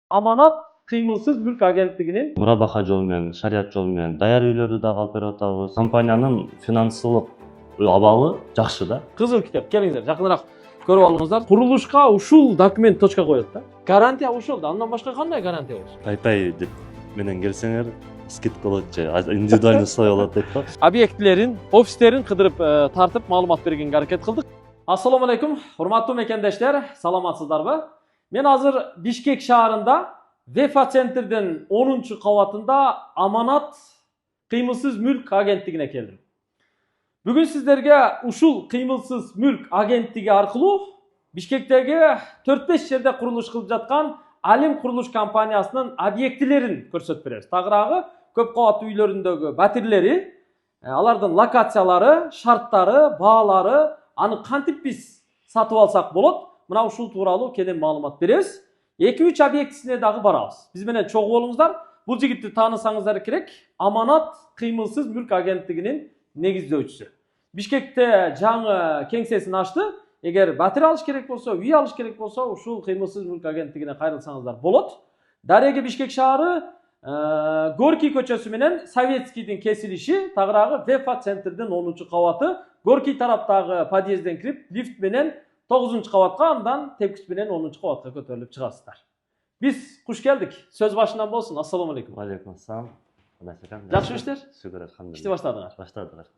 Аманат кыймылсыз мүлк агенттигинин мурабаха жолу менен, шарият жолу менен даяр үйлөрдү дагы алып берип атабыз. Компаниянын финансылык абалы жакшы да. кызыл китеп келиңиздер жакыныраак көрүп алыңыздар. Курулушка ушул документ точка коет да. Гарантия ушул да. Андан башка кандай гарантия болот? Пай деп менен келсеңер скидка болот же индивидуальный условия болот дейт го. Объектилерин, офистерин кыдырып тартып маалымат бергенге аракет кылдык. Ассаламу алейкум, урматтуу мекендештер, саламатсыздарбы? Мен азыр Бишкек шаарында Вефа центрдин 10-кабатында Аманат кыймылсыз мүлк агенттигине келдим. Бүгүн сиздерге ушул кыймылсыз мүлк агенттиги аркылуу Бишкектеги 4-5 жерде курулуш кылып жаткан Алим курулуш компаниясынын объектилерин көрсөтүп беребиз. Тагыраагы көп кабаттуу үйлөрүндөгү батирлери, алардын локациялары, шарттары, баалары, аны кантип биз сатып алсак болот? Мына ушул тууралуу кенен маалымат беребиз. 2-3 объектисине дагы барабыз. Биз менен чогуу болуңуздар. Бул жигитти таанысаңыздар керек. Аманат кыймылсыз мүлк агенттигинин негиздөөчүсү. Бишкекте жаңы кеңсесин ачты. Эгер батир алыш керек болсо, үй алыш керек болсо, ушул кыймылсыз мүлк агенттигине кайрылсаңыздар болот. Дареги Бишкек шаары Горький көчөсү менен Советскийдин кесилиши, тагыраагы Вефа центрдин 10-кабаты. Горький тараптагы подъезден кирип, лифт менен 9-кабатка, андан тепкич менен 10-кабатка көтөрүлүп чыгасыздар. Биз куш келдик. Сөз башынан болсун. Ассаламу алейкум. Алейкум ассалам. Жакшы иштер? Шүгүр алхамдулилlah. Ишти баштадыңар. Баштадык.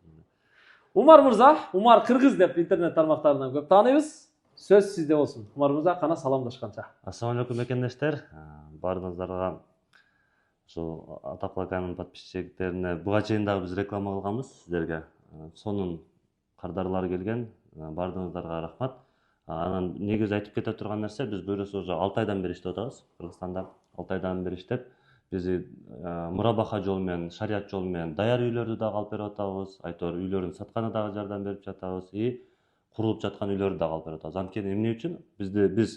Умар мырза, Умар кыргыз деп интернет тармактарынан көп тааныйбыз. Сөз сизде болсун. Умар мырза, кана саламдашканча. Ассаламу алейкум мекендештер. Баарыңыздарга ушул Атаплаканын подписчиктерине буга чейин дагы биз реклама кылганбыз сиздерге. Сонун кардарлар келген. Бардыгыңыздарга рахмат. Анан негизи айтып кете турган нерсе, биз бөлөсү уже 6 айдан бери иштеп атабыз. Кыргызстанда 6 айдан бери иштеп, биз мурабаха жолу менен, шарият жолу менен даяр үйлөрдү дагы алып берип атабыз. Айтор үйлөрүн сатканда дагы жардам берип жатабыз. Курулуп жаткан үйлөрдү дагы алып берип атабыз. Анткени эмне үчүн? Биз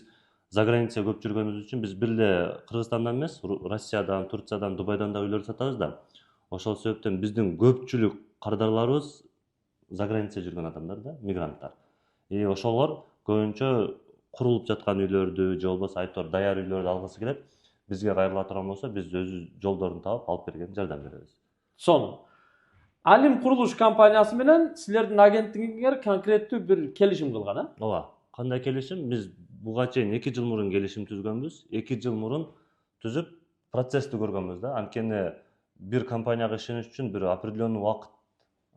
заграница көп жүргөнүбүз үчүн биз бир эле Кыргызстандан эмес, Россиядан, Турциядан, Дубайдан да үйлөр сатабыз да. Ошол себептен биздин көпчүлүк кардарларыбыз заграница жүргөн адамдар да, мигранттар. Ошолор көбүнчө курулуп жаткан үйлөрдү же болбосо айтор даяр үйлөрдү алгысы келет. Бизге кайрыла турган болсо, биз өзүбүз жолдорун таап алып берген жардам беребиз. Сонун. Алим курулуш компаниясы менен силердин агенттигиңер конкреттүү бир келишим кылган, а? Ооба. Кандай келишим? Биз буга чейин 2 жыл мурун келишим түзгөнбүз. 2 жыл мурун түзүп процессти көргөнбүз да. Анткени бир компанияга ишениш үчүн бир определенный убакыт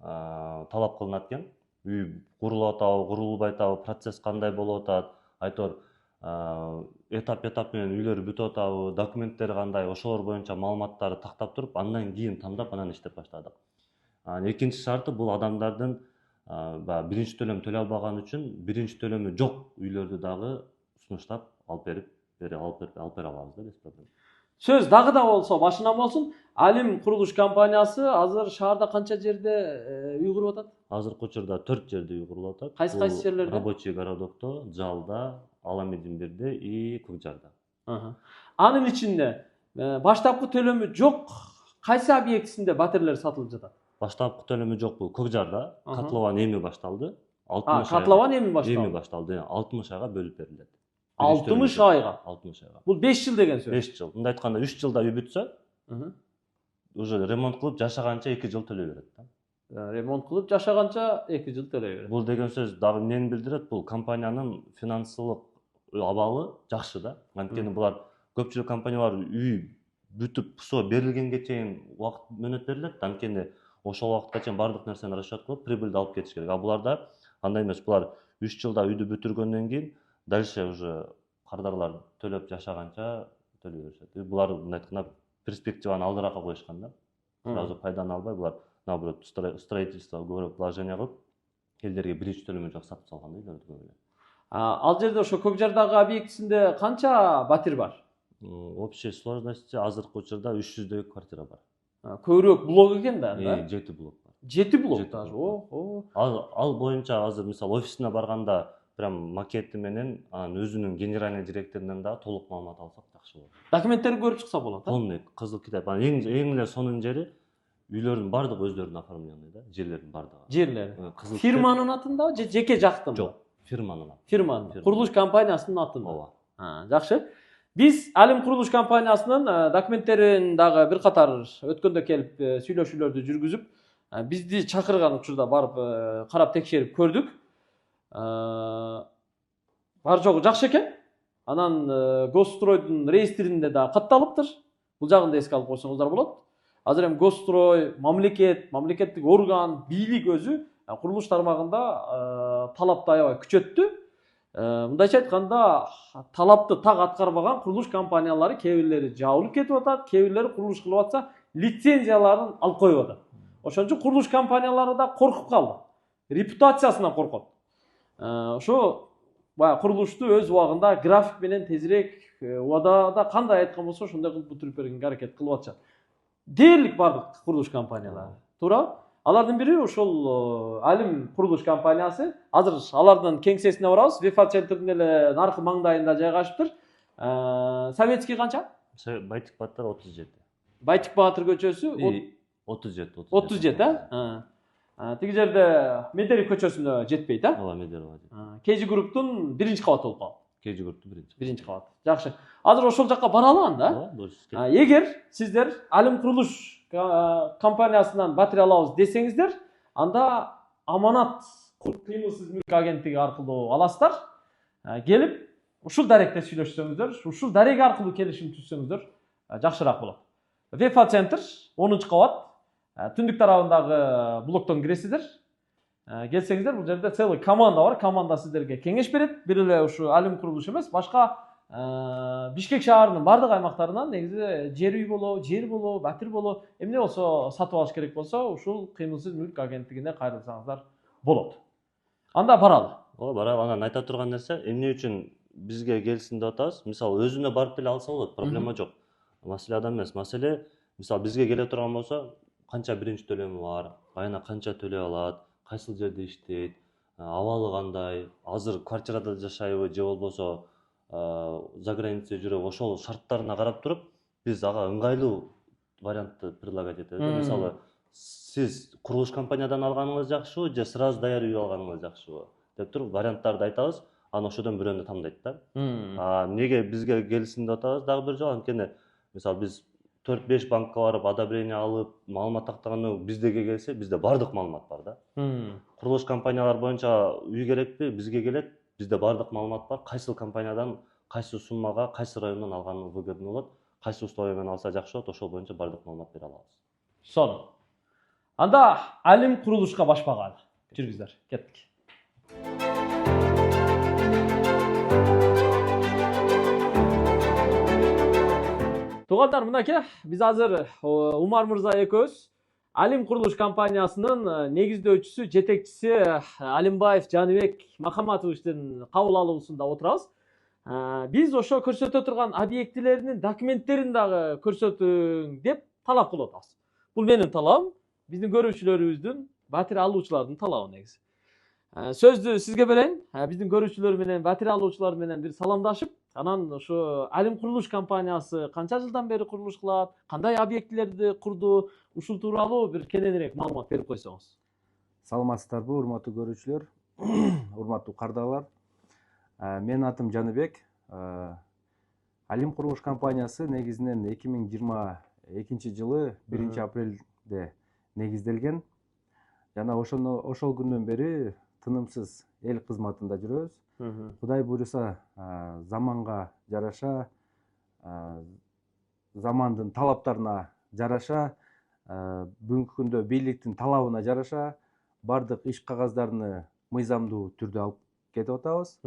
талап кылынат экен. Үй курулуп атабы, курулбай атабы, процесс кандай болуп атат, айтор этап менен үйлөр бүтүп атабы, документтери кандай, ошолор боюнча маалыматтарды тактап туруп, андан кийин тандап анан иштеп баштадык. Экинчи шарты бул адамдардын биринчи төлөм төлөй албаган үчүн биринчи төлөмү жок үйлөрдү дагы сунуштап алып бере алабыз да, без проблем. Сөз дагы да болсо башынан болсун. Алим курулуш компаниясы азыр шаарда канча жерде үй куруп атат? Азыркы учурда 4 жерде үй курулуп атат. Кайсы жерлерде? Рабочий городокто, Жалда, Аламедин бирде и Көкжарда. Анын ичинде баштапкы төлөмү жок кайсы объектисинде батирлер сатылып жатат? Баштапкы төлөмү жок бул Көкжарда. Котлован эми башталды. Котлован эми башталды. 60 айга бөлүп берилет. 60 айга. 60 айга. Бул 5 жыл деген сөз. 5 жыл. Мындай айтканда 3 жылда үй бүтсө, уже ремонт кылып жашаганча 2 жыл төлөй берет да. Ремонт кылып жашаганча 2 жыл төлөй берет. Бул деген сөз дагы эмнени билдирет? Бул компаниянын финансылык абалы жакшы да. Анткени булар көпчүлүк компаниялар үй бүтүп, все берилгенге чейин убакыт мөөнөт берилет. Анткени ошол убакытка чейин бардык нерсени расчет кылып, прибыльди алып кетиш керек. Буларда андай эмес. Булар 3 жылда үйдү бүтүргөндөн кийин дальше уже кардарлар төлөп жашаганча төлөй беришет. Булар мындай айтканда перспективаны алдыраакка коюшкан да. Сразу пайданы албай, булар наоборот строительство көп вложение кылып, элдерге биринчи төлөмү жок сатып салган да үйлөрдү көп эле. Ал жерде ошо Көкжардагы объектисинде канча батир бар? Общей сложности азыркы учурда 300дөй квартира бар. Көбүрөөк блок экен да, 7 блок бар. 7 блок даже. Ал боюнча азыр мисалы офисине барганда прям макети менен өзүнүн генеральный директорунан да толук маалымат алсак жакшы болот. Документтерин көрүп чыкса болот, Полный кызыл китап. Эң эле сонун жери үйлөрдүн бардыгы өздөрүнүн оформленный да, жерлердин бардыгы. Жерлери. Фирманын атындабы же жеке жактымбы? Жок, фирманын аты. Фирманын. Курулуш компаниясынын атында. Ооба. Жакшы. Биз Алим курулуш компаниясынын документтерин дагы бир катар өткөндө келип сүйлөшүүлөрдү жүргүзүп, бизди чакырган учурда барып карап текшерип көрдүк. Бар жогу жакшы экен. Анан Госстройдун реестринде да катталыптыр. Бул жагын да эске алып койсоңуздар болот. Азыр эми Госстрой, мамлекеттик орган, бийлик өзү курулуш тармагында талапты аябай күчөттү. Мындайча айтканда, талапты так аткарбаган курулуш компаниялары кээ бирлери жабылып кетип атат, кээ бирлери курулуш кылып атса, лицензияларын алып коюп атат. Ошон үчүн курулуш компаниялары да коркуп калды. Репутациясынан коркот. Ошо баягы курулушту өз убагында график менен тезирээк убадада кандай айткан болсо, ошондой кылып бүтүрүп бергенге аракет кылып атышат. Дээрлик бардык курулуш компаниялары. Туура? Алардын бири ошол Алим курулуш компаниясы. Азыр алардын кеңсесине барабыз. Вефа центрдин эле наркы маңдайында жайгашыптыр. Советский канча? Байтик Баатыр 37. Байтик Баатыр көчөсү 37. 37, Тиги жерде Медери көчөсүнө жетпейт, Ооба, Медерова. KG групптун биринчи кабаты болуп калат. KG групптун Биринчи кабат. Жакшы. Азыр ошол жакка бара алганда, эгер сиздер Алим курулуш компаниясынан батарея алабыз десеңиздер, анда аманат кыймылсыз мүлк агенттиги аркылуу аласыздар. Келип, ушул даректе сүйлөшсөңүздөр, ушул дарек аркылуу келишим түзсөңүздөр, жакшыраак болот. Вефа центр 10 кабат, түндүк тарабындагы блоктон киресиздер. Келсеңиздер, бул жерде целый команда бар. Команда сиздерге кеңеш берет. Бир эле ушу Алим курулуш эмес, башка Бишкек шаарынын бардык аймактарынан негизи жер үй болобу, жер болобу, батир болобу, эмне болсо сатып алыш керек болсо, ушул кыймылсыз мүлк агенттигине кайрылсаңыздар болот. Анда баралы. Ооба, баралы. Анан айта турган нерсе, эмне үчүн бизге келсин деп атабыз? Мисалы, өзүнө барып деле алса болот, проблема жок. Маселе ада эмес. Маселе, мисалы, бизге келе турган болсо, канча биринчи төлөмү бар, айына канча төлөй алат, кайсыл жерде иштейт, абалы кандай, азыр квартирада жашайбы же болбосо за границада жүрөбү, ошол шарттарына карап туруп, биз ага ыңгайлуу вариантты предлагать этебиз. Мисалы, сиз курулуш компаниядан алганыңыз жакшыбы же сразу даяр үй алганыңыз жакшыбы деп туруп варианттарды айтабыз, анан ошодон бирөөнү тандайт да. Неге бизге келсин деп атабыз дагы бир жол, анткени мисалы биз 4-5 банкка барып одобрение алып, маалымат тактагандан биздеге келсе, бизде бардык маалымат бар да. Курулуш компаниялар боюнча үй керекпи, бизге келет, бизде бардык маалымат бар, кайсыл компаниядан, кайсы суммага, кайсы райондон алганы выгодный болот, кайсы условия менен алса жакшы болот, ошол боюнча бардык маалымат бере алабыз. Сонун. Анда Алим курулушка башпагалы. Жүргүздөр, кеттик. Туугандар, мынакей, биз азыр Умар мырза экөөбүз Алим курулуш компаниясынын негиздөөчүсү, жетекчиси Алимбаев Жаныбек Махаматовичтин кабыл алуусунда отурабыз. Биз ошо көрсөтө турган объектилеринин документтерин дагы көрсөтүң деп талап кылып атабыз. Бул менин талабым, биздин көрүүчүлөрүбүздүн, батарея алуучулардын талабы негизи. Сөздү сизге берейин. Биздин көрүүчүлөр менен, батарея алуучулар менен бир саламдашып, анан ошо Алим курулуш компаниясы канча жылдан бери курулуш кылат, кандай объектилерди курду, ушул тууралуу бир кененирээк маалымат берип койсоңуз. Саламатсыздарбы, урматтуу көрүүчүлөр, урматтуу кардалар. Менин атым Жаныбек. Алим курулуш компаниясы негизинен 2022 жылы 1 апрелде негизделген. Жана ошол күндөн бери тынымсыз эл кызматында жүрөбүз. Кудай буйруса, заманга жараша, замандын талаптарына жараша, бүгүнкү күндө бийликтин талабына жараша бардык иш кагаздарын мыйзамдуу түрдө алып кетип атабыз.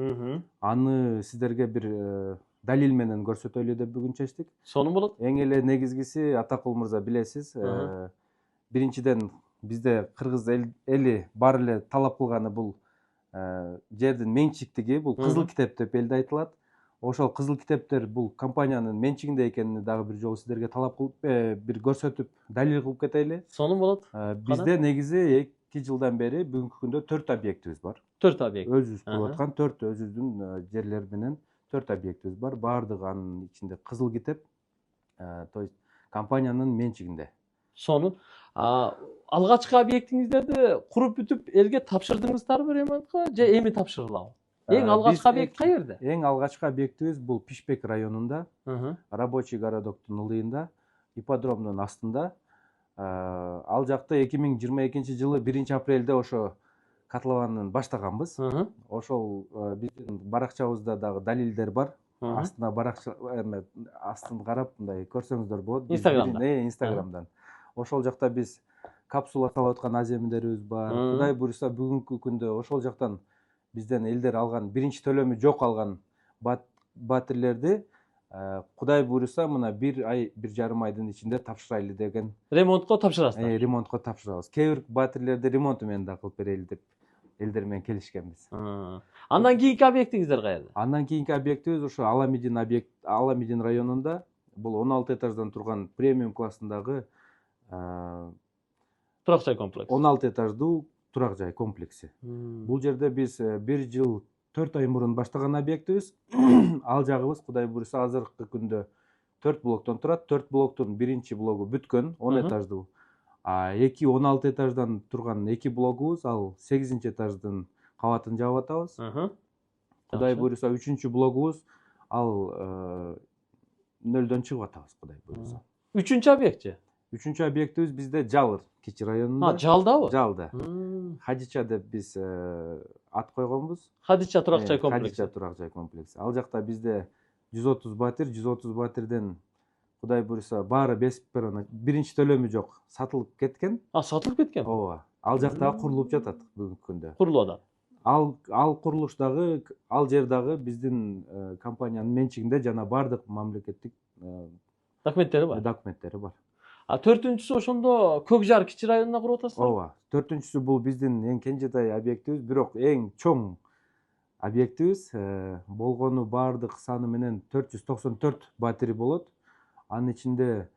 Аны сиздерге бир далил менен көрсөтөлү деп бүгүн чечтик. Сонун болот. Эң эле негизгиси, Атакул мырза билесиз, биринчиден бизде кыргыз эли бар эле талап кылганы бул жердин менчиктиги, бул кызыл китеп деп элде айтылат. Ошол кызыл китептер бул компаниянын менчигинде экенин дагы бир жолу сиздерге талап кылып, бир көрсөтүп, далил кылып кетели. Сонун болот. Бизде негизи 2 жылдан бери бүгүнкү күндө 4 объектибиз бар. 4 объект. Өзүбүз кылып аткан 4 өзүбүздүн жерлер менен 4 объектибиз бар. Бардыгы анын ичинде кызыл китеп, то есть компаниянын менчигинде. Сонун. Алгачкы объектиңиздерди куруп бүтүп элге тапшырдыңыздарбы ремонтко же эми тапшырылабы? Эң алгачкы объект каерде? Эң алгачкы объектибиз бул Пишпек районунда, рабочий городоктун ылыйында, ипподромдун астында. Ал жакта 2022 жылы 1 апрелде ошо котлованын баштаганбыз. Ошол биздин баракчабызда дагы далилдер бар. Астына баракча астын карап мындай көрсөңүздөр болот. Инстаграмдан. Ошол жакта биз капсула салып аткан аземилерибиз бар. Кудай буюрса бүгүнкү күндө ошол жактан бизден элдер алган биринчи төлөмү жок алган батирлерди Кудай буюрса мына 1 ай 1,5 айдын ичинде тапшырайлы деген. Ремонтко тапшырасыздар. Ремонтко тапшырабыз. Кээ бир батирлерди ремонту менен да кылып берели деп элдер менен келишкенбиз. Андан кийинки объектиңиздер каерде? Андан кийинки объектибиз ошо Аламедин районунда. Бул 16 этаждан турган премиум классындагы турак жай комплекси. 16 этаждуу турак жай комплекси. Бул жерде биз 1 жыл 4 ай мурун баштаган объектибиз. Ал жагыбыз Кудай буюрса азыркы күндө 4 блоктон турат. 4 блоктун биринчи блогу бүткөн, 10 этаждуу. 16 этаждан турган 2 блогубуз, ал 8 этаждын кабатын жаап атабыз. Кудай буюрса 3 блогубуз, ал нөлдөн чыгып атабыз, Кудай буюрса. 3 объектчи? 3 объектибиз бизде Жалыр, Кичи районунда. Жалдабы? Жалда. Хадича деп биз ат койгонбуз. Хадича турак жай комплекси. Хадича турак жай комплекси. Ал жакта бизде 130 батирден Кудай буюрса баары бесперона биринчи төлөмү жок, сатылып кеткен. Сатылып кеткен? Ооба. Ал жакта курулуп жатат бүгүнкү күндө. Курулуп атат. Ал курулуш дагы, ал жер дагы биздин компаниянын менчигинде жана бардык мамлекеттик документтери бар. Төртүнчүсү ошондо Көк Жар Кичи районуна куруп атасыздар? Ооба. Төртүнчүсү бул биздин эң кенжетай объектибиз, бирок эң чоң объектибиз. Болгону бардык саны менен 494 батири болот. Анын ичинде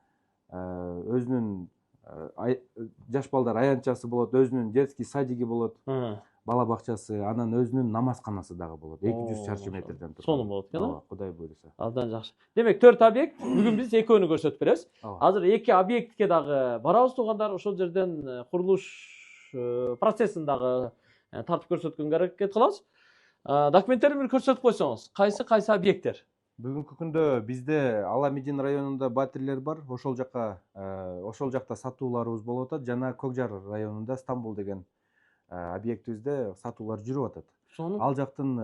өзүнүн жаш балдар аянтчасы болот, өзүнүн детский садиги болот, бала бакчасы, анан өзүнүн намазканасы дагы болот. 200 чарчы метрден турат. Сонун болот экен, Ооба, Кудай буюрса. Абдан жакшы. Демек 4 объект, бүгүн биз экөөнү көрсөтүп беребиз. Азыр 2 объектке дагы барабыз туугандар, ошол жерден курулуш процессин дагы тартып көрсөткөнгө аракет кылабыз. Документтерди бир көрсөтүп койсоңуз, кайсы объекттер? Бүгүнкү күндө бизде Аламедин районунда батирлер бар. Ошол жакта сатууларыбыз болуп атат. Жана Көк Жар районунда Стамбул деген объектибизде сатуулар жүрүп атат. Ал жактын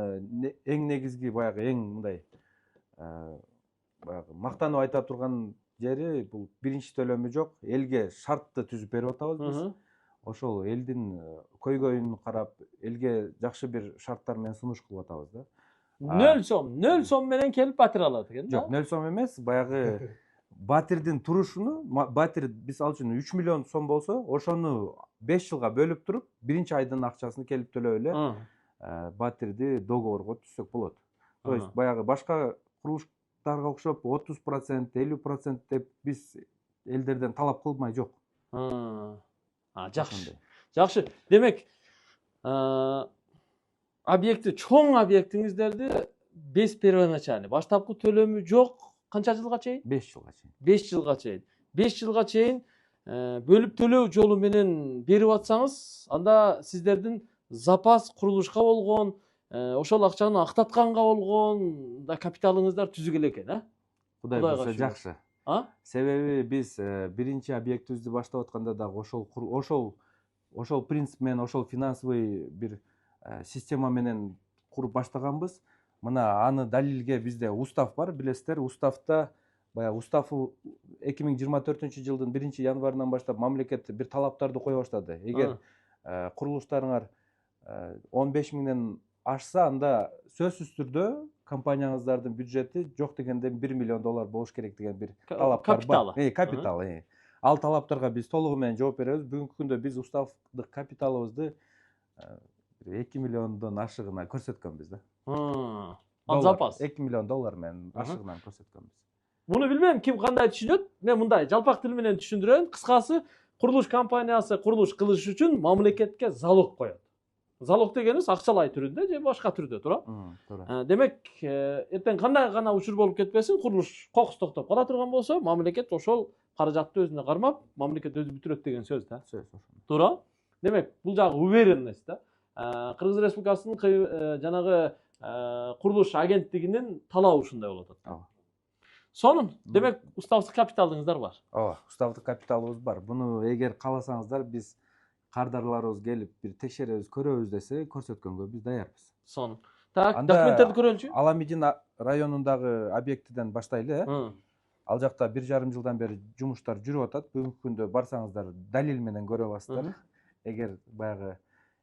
эң негизги баягы эң мындай мактанып айта турган жери бул биринчи төлөмү жок. Элге шартты түзүп берип атабыз биз. Ошол элдин көйгөйүн карап, элге жакшы бир шарттар менен сунуш кылып атабыз да. 0 сом менен келип батир алат экен да? Жок, 0 сом эмес, баягы батирдин турушуну, батир биз ал үчүн 3 миллион сом болсо, ошону 5 жылга бөлүп туруп, биринчи айдын акчасын келип төлөп эле батирди договорго түзсөк болот. То есть баягы башка курулуштарга окшоп 30%, 50% деп биз элдерден талап кылмай жок. Жакшы. Жакшы. Демек, объекти, чоң объектиңиздерди беспервоначальный, баштапкы төлөмү жок, канча жылга чейин? 5 жылга чейин. 5 жылга чейин. 5 жылга чейин бөлүп төлөө жолу менен берип атсаңыз, анда сиздердин запас курулушка болгон, ошол акчаны актатканга болгон да капиталыңыздар түзүк эле экен, Кудай буюрса жакшы. Себеби биз биринчи объектибизди баштап атканда дагы ошол принцип менен, ошол финансовый бир система менен куруп баштаганбыз. Мына аны далилге бизде устав бар, билесиздер. Уставта баягы устав 2024 жылдын 1 январынан баштап мамлекет бир талаптарды кое баштады. Эгер курулуштарыңар 15 миңден ашса, анда сөзсүз түрдө компанияңыздардын бюджети жок дегенде $1 миллион болуш керек деген бир талаптар бар. Капитал. Ал талаптарга биз толугу менен жооп беребиз. Бүгүнкү күндө биз уставдык капиталыбызды 2 миллиондон ашыгына көрсөткөнбүз да. Ал запас. $2 миллион менен ашыгынан көрсөткөнбүз. Муну билбейм, ким кандай түшүнөт. Мен мындай жалпак тил менен түшүндүрөйүн. Кыскасы, курулуш компаниясы курулуш кылыш үчүн мамлекетке залог коет. Залог дегенибиз акчалай түрүндө же башка түрдө туура. Демек, эртең кандай гана учур болуп кетпесин, курулуш кокус токтоп кала турган болсо, мамлекет ошол каражатты өзүнө кармап, мамлекет өзү бүтүрөт деген сөз да. Туура. Демек, бул жагы уверенность да. Кыргыз Республикасынын жанагы курулуш агенттигинин талабы ушундай болуп атат. Ооба. Сонун, демек уставдык капиталыңыздар бар. Ооба, уставдык капиталыбыз бар. Буну эгер кааласаңыздар биз кардарларыбыз келип бир текшеребиз, көрөбүз десе көрсөткөнгө биз даярбыз. Сонун. Так, Анда документтерди көрөөнчү. Аламедин районундагы объектиден баштайлы, Ал жакта 1,5 жылдан бери жумуштар жүрүп атат. Бүгүнкү күндө барсаңыздар далил менен көрө аласыздар. Эгер баягы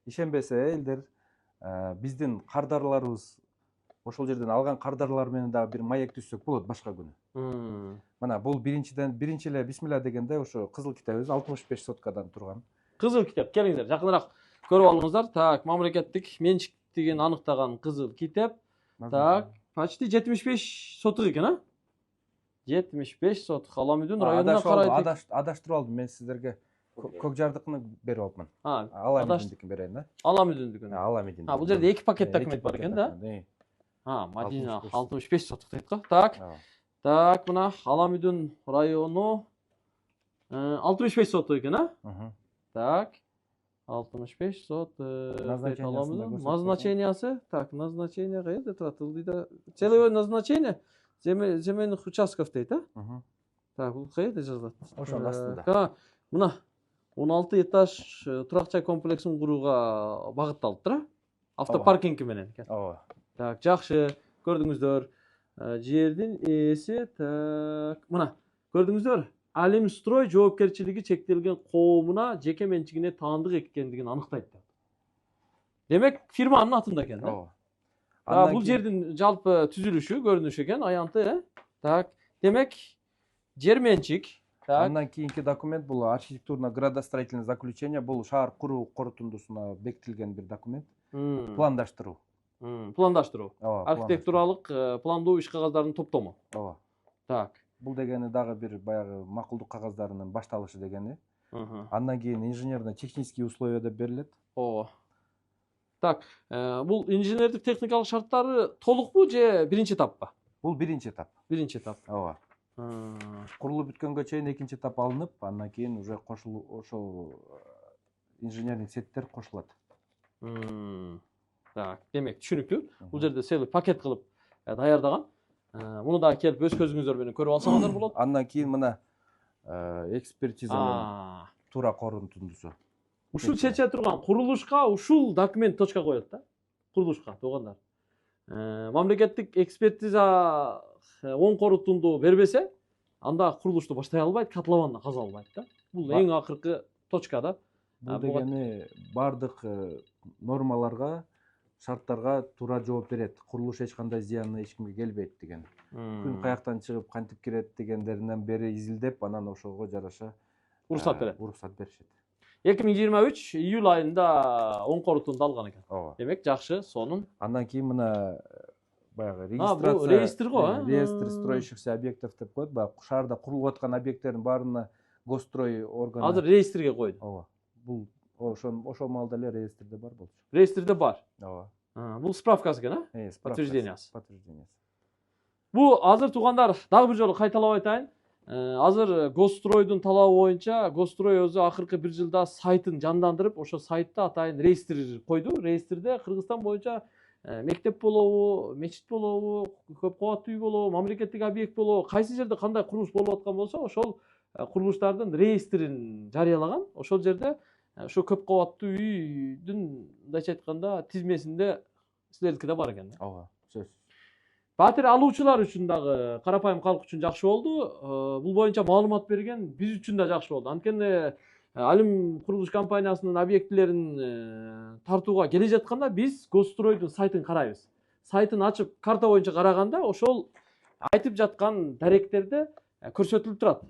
ишенбесе элдер биздин кардарларыбыз ошол жерден алган кардарлар менен дагы бир маек түзсөк болот башка күнү. Мына бул биринчи эле бисмилла дегенде ошо кызыл китебибиз 65 соткадан турган. Кызыл китеп, келиңиздер, жакыныраак көрүп алыңыздар. Так, мамлекеттик менчиктигин аныктаган кызыл китеп. Так, почти 75 сотук экен, а? 75 сотук. Аламедин районуна карайт. Адаштырып алдым мен сиздерге. Көк жардыкны берип алыпмын. Аламединдикин берейин да. Аламединдикин. Аламедин. Бул жерде 2 пакет документ бар экен да? Мадина 65 сотук дейт го. Так. Так, мына Аламедин району 65 сотук экен, а? Так. 65 сот. Назначениясы. Так, назначение кайда турат? Ылдыйда целевое назначение земельных участков дейт, а? Так, бул кайда жазылат? Ошонун астында. Мына 16 этаж турак жай комплексин курууга багытталыптыр, а? Автопаркинги менен экен. Ооба. Так, жакшы. Көрдүңүздөр. Жердин ээси, так, мына көрдүңүздөр. Алимстрой жоопкерчилиги чектелген коомуна жеке менчигине таандык экендигин аныктайт. Демек, фирманын атында экен да? Ооба. Бул жердин жалпы түзүлүшү, көрүнүшү экен, аянты, Так, демек, жер менчик. Андан кийинки документ бул архитектурно-градостроительный заключение, бул шаар куруу корутундусуна бекитилген бир документ. Пландаштыруу. Пландаштыруу. Архитектуралык пландоо иш кагаздарын топтому. Ооба. Так. Бул дегени дагы бир баягы макулдук кагаздарынын башталышы дегени. Андан кийин инженерно-технический условия деп берилет. Ооба. Так, бул инженердик техникалык шарттары толукпу же биринчи этаппы? Бул биринчи этап. Биринчи этап. Ооба. Курулуп бүткөнгө чейин экинчи этап алынып, андан кийин уже ошол инженерный сеттер кошулат. Так, демек түшүнүктүү. Бул жерде целый пакет кылып даярдаган. Муну дагы келип өз көзүңүздөр менен көрүп алсаңыздар болот. Андан кийин мына экспертизанын туура корутундусу. Ушул чече турган курулушка ушул документ точка коет да. Курулушка туугандар. Мамлекеттик экспертиза оң корутунду бербесе, анда курулушту баштай албайт, котлованына каза албайт да. Бул эң акыркы точка да. Бул дегени бардык нормаларга, шарттарга туура жооп берет. Курулуш эч кандай зыяны эч кимге келбейт деген. Күн каяктан чыгып кантип кирет дегендеринен бери изилдеп, анан ошого жараша уруксат берет. Уруксат беришет. 2023 июль айында оң корутунду алган экен. Ооба. Демек жакшы, сонун. Андан кийин мына баягы регистрация. Бул реестр го, реестр строящихся объектов деп коет. Баягы шаарда курулуп аткан объекттердин баарына госстрой органы. Азыр реестрге койду. Ооба. Бул ошол маалда эле реестрде бар болчу. Реестрде бар. Ооба. Бул справкасы экен, а? Подтверждениясы. Бул азыр туугандар, дагы бир жолу кайталап айтайын. Азыр госстройдун талабы боюнча госстрой өзү акыркы 1 жылда сайтын жандандырып, ошо сайтта атайын реестр койду. Реестрде Кыргызстан боюнча мектеп болобу, мечит болобу, көп кабаттуу үй болобу, мамлекеттик объект болобу, кайсы жерде кандай курулуш болуп аткан болсо, ошол курулуштардын реестрин жарыялаган. Ошол жерде ошо көп кабаттуу үйдүн мындайча айтканда тизмесинде силердики да бар экен. Ооба, сөзсүз. Патер алуучулар үчүн дагы, карапайым калк үчүн жакшы болду. Бул боюнча маалымат берген биз үчүн да жакшы болду. Анткени Алим курулуш компаниясынын объектилерин тартууга келе жатканда биз госстройдун сайтын карайбыз. Сайтын ачып карта боюнча караганда ошол айтып жаткан даректерде көрсөтүлүп турат.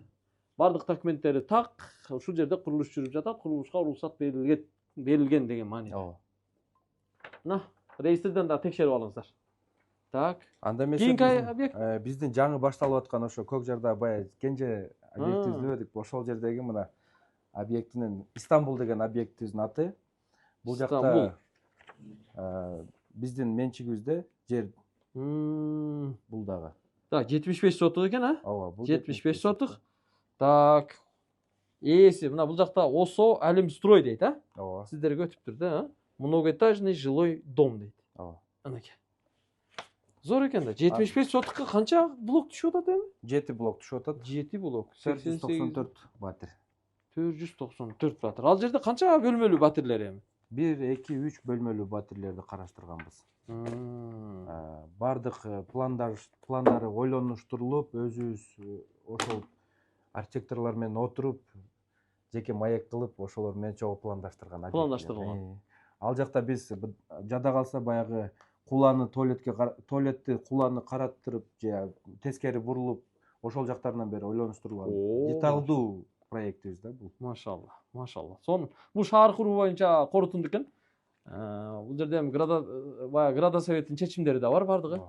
Бардык документтери так, ушул жерде курулуш жүрүп жатат, курулушка уруксат берилген деген маани. Ооба. Мына реестрден да текшерип алыңыздар. Так. Анда эмесе биздин жаңы башталып аткан ошо Көк Жарда баягы кенже объект издөбөдүк. Ошол жердеги мына объектинин Истанбул деген объектибиздин аты. Бул жакта биздин менчигибизде жер. Бул дагы. Так, 75 сотук экен, а? Ооба, бул 75 сотук. Так. Ээси, мына бул жакта ОСО Алимстрой дейт, а? Ооба. Сиздерге өтүптүр да, а? Многоэтажный жилой дом дейт. Ооба. Анакей. Зор экен да. 75 сотукка канча блок түшүп атат эми? 7 блок түшүп атат. 7 блок. 494 батир. 494 батир. Ал жерде канча бөлмөлүү батирлер эми? 1, 2, 3 бөлмөлүү батирлерди караштырганбыз. Бардык пландары ойлонуштурулуп, өзүбүз ошол архитекторлор менен отуруп, жеке маек кылып, ошолор менен чогуу пландаштырган. Пландаштырылган. Ал жакта биз жада калса баягы туалетти куланы караттырып, же тескери бурулуп, ошол жактарынан бери ойлонуштурулган. Деталдуу проектибиз да бул. Машалла, машалла. Сон бул шаар куруу боюнча корутунду экен. Бул жерде эми баягы града советтин чечимдери да бар бардыгы.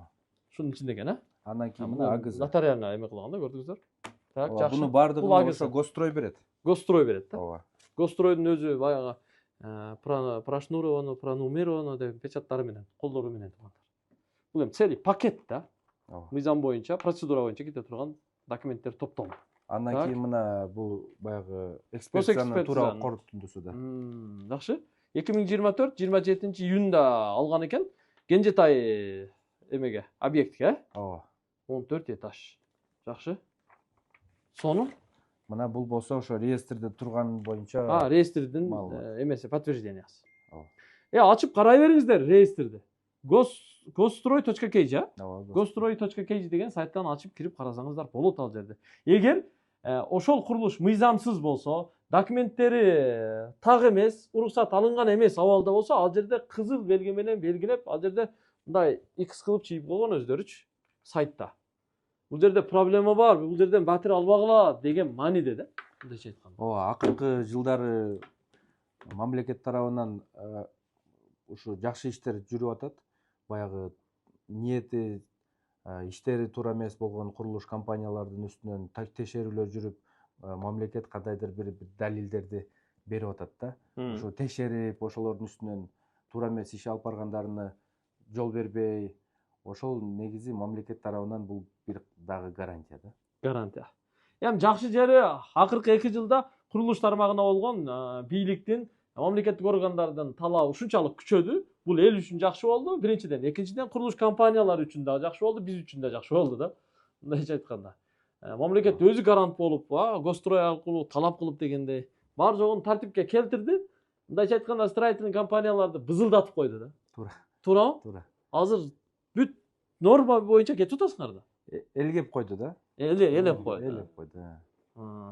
Шунун ичинде экен, а? Андан кийин мына АГЗ. Нотариально эме кылган да, көрдүңүздөр. Так, жакшы. Буну бардыгын Бул ошо Госстрой берет. Госстрой берет да. Ооба. Госстройдун өзү баягы пронумеровано деп печаттары менен, колдору менен тургандар. Бул эми целый пакет да. Мыйзам боюнча, процедура боюнча кете турган документтер топтолду. Андан кийин мына бул баягы экспертизанын туура корутундусу да. Жакшы. 2024-27 июнда алган экен. Кенжетай эмеге, объектке, Ооба. 14 этаж. Жакшы. Сону Мына бул болсо ошо реестрде турган боюнча. Реестрдин эмеси, подтверждениясы. Ооба. Ачып карай бериңиздер реестрди. Gostroi.kg, Ооба. Gostroi.kg деген сайттан ачып кирип карасаңыздар болот ал жерде. Эгер ошол курулуш мыйзамсыз болсо, документтери так эмес, уруксат алынган эмес абалда болсо, ал жерде кызыл белги менен белгилеп, ал жерде мындай X кылып чыйып койгон өздөрүчү сайтта. Бул жерде проблема бар, бул жерден батир албагыла деген мааниде да. Мындайча айтканда. Ооба, акыркы жылдары мамлекет тарабынан ушу жакшы иштер жүрүп атат. Баягы ниети, иштери туура эмес болгон курулуш компаниялардын үстүнөн текшерүүлөр жүрүп, мамлекет кандайдыр бир далилдерди берип атат да. Ушу текшерип, ошолордун үстүнөн туура эмес иш алып баргандарына жол бербей, ошол негизи мамлекет тарабынан бул бир дагы гарантия да. Гарантия. Эми жакшы жери акыркы 2 жылда курулуш тармагына болгон бийликтин, мамлекеттик органдардын талабы ушунчалык күчөдү. Бул эл үчүн жакшы болду. Биринчиден, экинчиден курулуш компаниялары үчүн да жакшы болду, биз үчүн да жакшы болду да. Мындайча айтканда. Мамлекет өзү гарант болуп, Госстрой аркылуу талап кылып дегендей, бар жогун тартипке келтирди. Мындайча айтканда, строительный компанияларды бызылдатып койду да. Туура. Туурабы? Туура. Азыр бүт норма боюнча кетип атасыңар да. Элгеп койду да. Элеп койду. Элеп койду.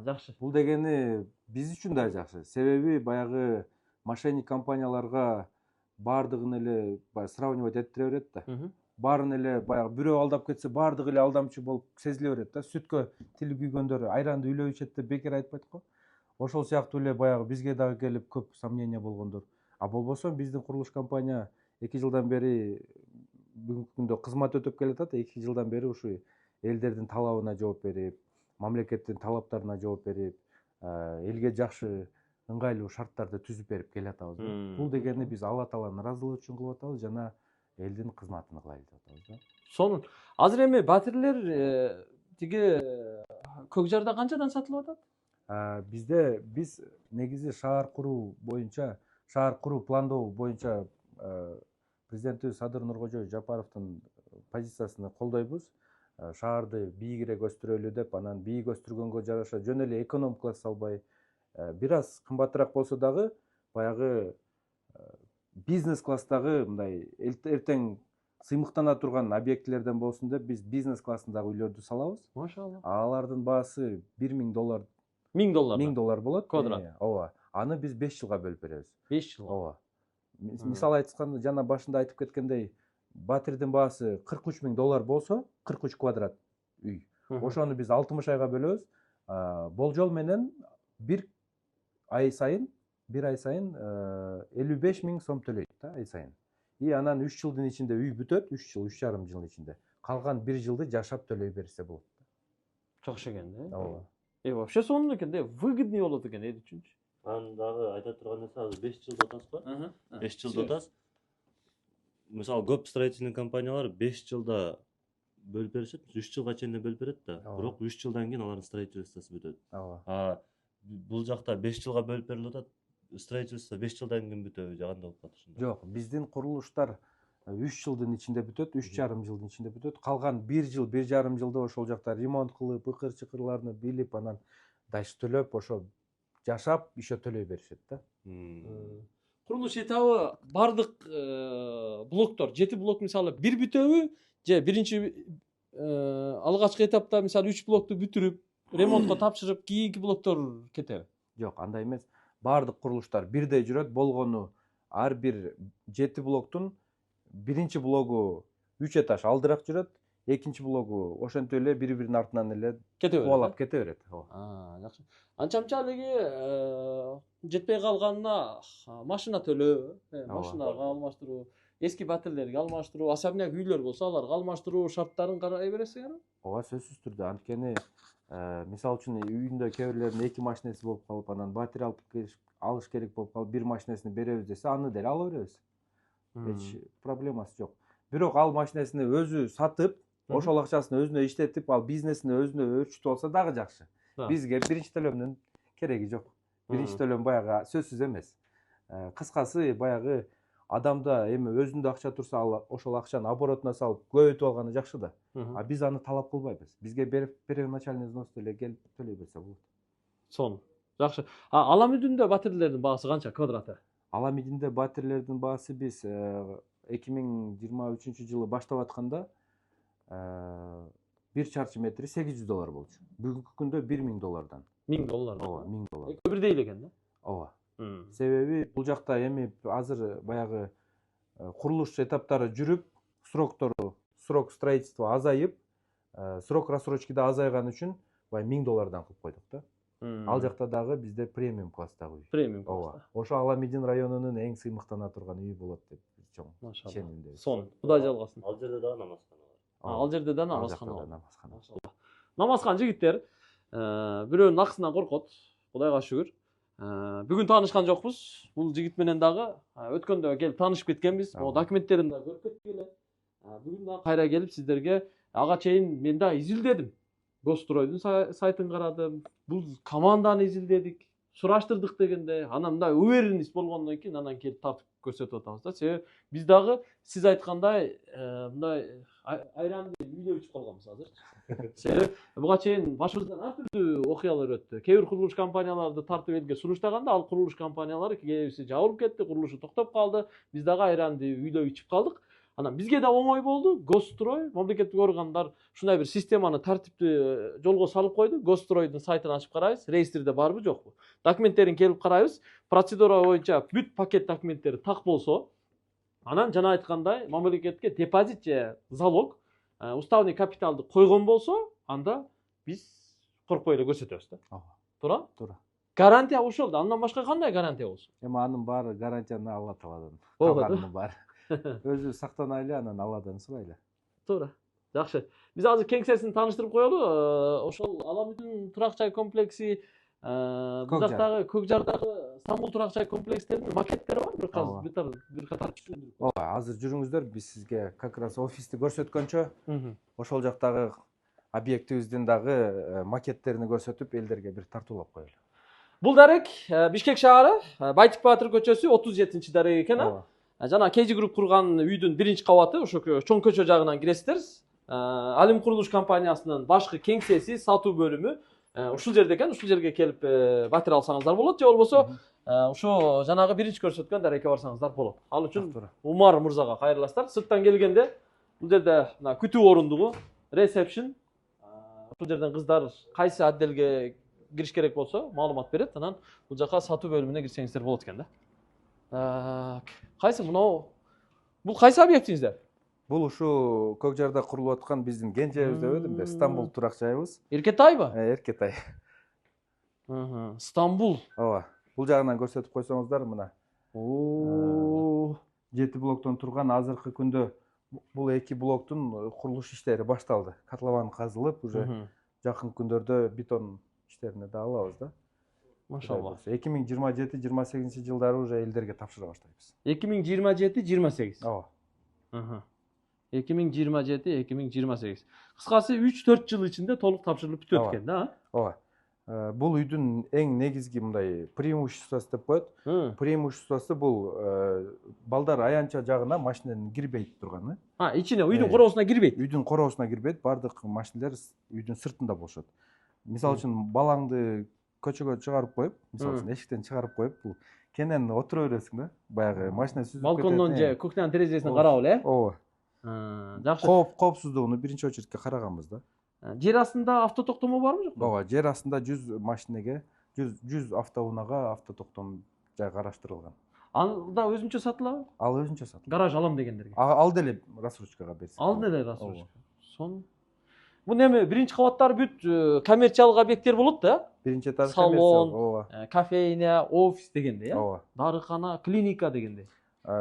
Жакшы. Бул дегени биз үчүн да жакшы. Себеби баягы мошенник компанияларга бардыгын эле сравнивать этире берет да. Баарын эле баягы бирөө алдап кетсе, бардыгы эле алдамчы болуп сезиле берет да. Сүткө тили күйгөндөр айранды үйлөп ичет деп бекер айтпайт го. Ошол сыяктуу эле баягы бизге дагы келип көп сомнение болгондор. А болбосо биздин курулуш компания 2 жылдан бери бүгүнкү күндө кызмат өтөп келатат. 2 жылдан бери ушу элдердин талабына жооп берип, мамлекеттин талаптарына жооп берип, элге жакшы ыңгайлуу шарттарды түзүп берип келатабыз. Бул дегени биз Алла Тааланын ыраазылыгы үчүн кылып атабыз жана элдин кызматын кылайлы деп атабыз да. Сонун. Азыр эми батирлер тиги Көк Жарда канчадан сатылып атат? Биз негизи шаар куруу пландоо боюнча президентибиз Садыр Нуркожоевич Жапаровдун позициясына колдойбуз. Шаарды бийигирээк өстүрөлү деп, анан бийик өстүргөнгө жараша жөн эле эконом класс албай, бир аз кымбатыраак болсо дагы баягы бизнес класстагы мындай эртең сыймыктана турган объектилерден болсун деп биз бизнес классындагы үйлөрдү салабыз. Машалла. Алардын баасы $1000. $1000 болот. Квадрат. Ооба. Аны биз 5 жылга бөлүп беребиз. 5 жылга. Ооба. Мисалы айтканда, жана башында айтып кеткендей, батирдин баасы $43,000 болсо, 43 квадрат үй. Ошону биз 60 айга бөлөбүз. Болжол менен bir ay сайын 55,000 сом төлөйт да, ай сайын. Анан 3 жылдын ичинде үй бүтөт, 3 жыл, 3,5 жылдын ичинде. Калган 1 жылды жашап төлөй берсе болот. Жакшы экен да. Ооба. Вообще сонун экен да, выгодный болот экен эл үчүнчү. Анан дагы айта турган нерсе, азыр 5 жылда атасызбы? 5 жылда атасыз. Мисалы көп строительный компаниялар 5 жылда бөлүп беришет, 3 жылга чейин бөлүп берет да. Бирок 3 жылдан кийин алардын строительствосу бүтөт. Бул жакта 5 жылга бөлүп берилип атат. Строительство 5 жылдан кийин бүтөбү же кандай болуп калат ушунда? Жок, биздин курулуштар 3 жылдын ичинде бүтөт, 3,5 жылдын ичинде бүтөт. Калган 1 жыл, 1,5 жылда ошол жакта ремонт кылып, ыкыр-чыкырларны билип, анан дальше төлөп, ошо жашап, еще төлөй беришет да. Курулуш этабы бардык блоктор, 7 блок мисалы бир бүтөбү, же биринчи алгачкы этапта мисалы 3 блокту бүтүрүп, ремонтко тапшырып, кийинки блоктор кетеби? Жок, андай эмес. Бардык курулуштар бирдей жүрөт. Болгону ар бир 7 блоктун биринчи блогу 3 этаж алдыраак жүрөт, экинчи блогу ошентип эле бири-биринин артынан эле Кете берет. кубалап кете берет. Жакшы. Анча-мынча элеги жетпей калганына машина төлөө, машинага алмаштыруу, эски батирлерге алмаштыруу, особняк үйлөр болсо аларга алмаштыруу шарттарын карай бересиңерби? Ооба, сөзсүз түрдө. Анткени мисалы үчүн үйүндө кээ бирлердин 2 машинеси болуп калып, анан батир алыш керек болуп калып, 1 машинесин беребиз десе, аны деле ала беребиз. Эч проблемасы жок. Бирок ал машинесин өзү сатып, ошол акчасын өзүнө иштетип, ал бизнесин өзүнө өөрчүтүп алса дагы жакшы. Бизге биринчи төлөмдүн кереги жок. Биринчи төлөм баягы сөзсүз эмес. Кыскасы баягы адамда эми өзүндө акча турса, ал ошол акчаны оборотуна салып көбөйтүп алганы жакшы да. А биз аны талап кылбайбыз. Бизге первоначальный взнос деле келип төлөй берсе болот. Сонун. Жакшы. Аламүдүндө батирлердин баасы канча квадраты? Аламидинде батирлердин баасы биз 2023 жылы баштап атканда 1 чарчы метри $800 болчу. Бүгүнкү күндө $1000. $1000. Ооба, $1000. Бирдей эле экен да? Ооба. Себеби бул жакта эми азыр баягы курулуш этаптары жүрүп, срок строительства азайып, срок рассрочки да азайган үчүн бай $1000 кылып койдук да. Ал жакта дагы бизде премиум класстагы үй. Премиум Ооба. класста. Ошо Аламидин районунун эң сыймыктана турган үйү болот деп чоң ишенимдебиз. Сонун. Кудай жалгасын. Ал жерде дагы намазкана бар. Ал жерде да Ал намазкана жакта да бар. намазкана. Намазкан жигиттер, бирөөнүн акысынан коркот. Кудайга шүгүр. Бүгүн таанышкан жокпуз. Бул жигит менен дагы өткөндө келип таанышып кеткенбиз. О документтерин да көрүп кеттик эле. Бүгүн дагы кайра келип сиздерге ага чейин мен да изилдедим. Гостройдун сайтын карадым. Бул команданы изилдедик. Сураштырдык дегенде, анан мындай уверенность болгондон кийин анан келип тартып көрсөтүп атабыз да. Себеби биз дагы сиз айткандай мындай айранды үйлөп ичип калганбыз азыр. Себеби буга чейин башыбыздан ар түрдүү окуялар өттү. Кээ бир курулуш компанияларды тартып элге сунуштаганда, ал курулуш компаниялары кээбиси жабылып кетти, курулушу токтоп калды. Биз дагы айранды үйлөп ичип калдык. Анан бизге да оңой болду. Госстрой, мамлекеттик органдар ушундай бир системаны тартиптүү жолго салып койду. Госстройдун сайтын ачып карайбыз, реестрде барбы жокпу. Документтерин келип карайбыз. Процедура боюнча бүт пакет документтери так болсо, анан жана айткандай мамлекетке депозит же залог, уставный капиталды койгон болсо, анда биз коркпой эле көрсөтөбүз да. Туура? Туура. Гарантия ошол да. Андан башка кандай гарантия болсун? Эми анын баары гарантияны Алла Тааладан. Калганынын баары. Өзү сактанайлы, анан Алладан сурайлы. Туура. Жакшы. Биз азыр кеңсесин тааныштырып коелу. Ошол Аламүдүн турак жай комплекси, бул жактагы Көкжардагы Стамбул турак жай комплекстеринин макеттери бар. Бир катар түшүндүрүп. Ооба, азыр жүрүңүздөр, биз сизге как раз офисти көрсөткөнчө, ошол жактагы объектибиздин дагы макеттерин көрсөтүп, элдерге бир тартуулап коелу. Бул дарек Бишкек шаары, Байтик Баатыр көчөсү 37 дарек экен. Жана KG Group курган үйдүн биринчи кабаты, ошо чоң көчө жагынан киресиздер. Алим курулуш компаниясынын башкы кеңсеси, сатуу бөлүмү ушул жерде экен. Ушул жерге келип батир алсаңыздар болот, же болбосо ошо жанагы биринчи көрсөткөн дарекке барсаңыздар болот. Ал үчүн Умар мырзага кайрыласыздар. Сырттан келгенде бул жерде мына күтүү орундугу, ресепшн, ушул жерден кыздар кайсы отделге кириш керек болсо маалымат берет. Анан бул жака сатуу бөлүмүнө кирсеңиздер болот экен да. Кайсы мынау? Бул кайсы объектиңиздер? Бул ушу Көкжарда курулуп аткан биздин Кенжебиз деп эдимби? Стамбул турак жайыбыз. Эркетайбы? Эркетай. Стамбул. Ооба. Бул жагынан көрсөтүп койсоңуздар мына. 7 блоктон турган азыркы күндө бул 2 блоктун курулуш иштери башталды. Котлован казылып, уже жакын күндөрдө бетон иштерине да алабыз да. Машалла. 2027-28 жылдары уже элдерге тапшыра баштайбыз. 2027-28. Ооба. 2027-2028. Кыскасы 3-4 жыл ичинде толук тапшырылып бүтөт экен да. Ооба. Бул үйдүн эң негизги мындай преимуществосы деп коет. Преимуществосы бул балдар аянтча жагына машинанын кирбей турганы. Ичине үйдүн короосуна кирбейт. Үйдүн короосуна кирбейт, бардык машинелер үйдүн сыртында болушат. Мисалы үчүн балаңды көчөгө чыгарып коюп, мисалы үчүн эшиктен чыгарып коюп, бул кенен отура бересиң да, баягы машина сүзүп кетет. Балкондон же кухнянын терезесинен карап эле. Ооба. Жакшы. Коопсуздугуну биринчи очередке караганбыз да. Жер астында автотоктомо барбы жокпу? Ооба, жер астында 100 машинеге, 100 автоунаага автотоктом жай караштырылган. Анда өзүнчө сатылабы? Ал өзүнчө сатылат. Гараж алам дегендерге. Ал деле рассрочкага берсин. Ал деле рассрочка. Сон. Бул эми биринчи кабаттары бүт коммерциялык объекттер болот да? Биринчи этаж салон, ооба. Кофейня, офис дегенде, э? Ооба. Дарыкана, клиника дегенде.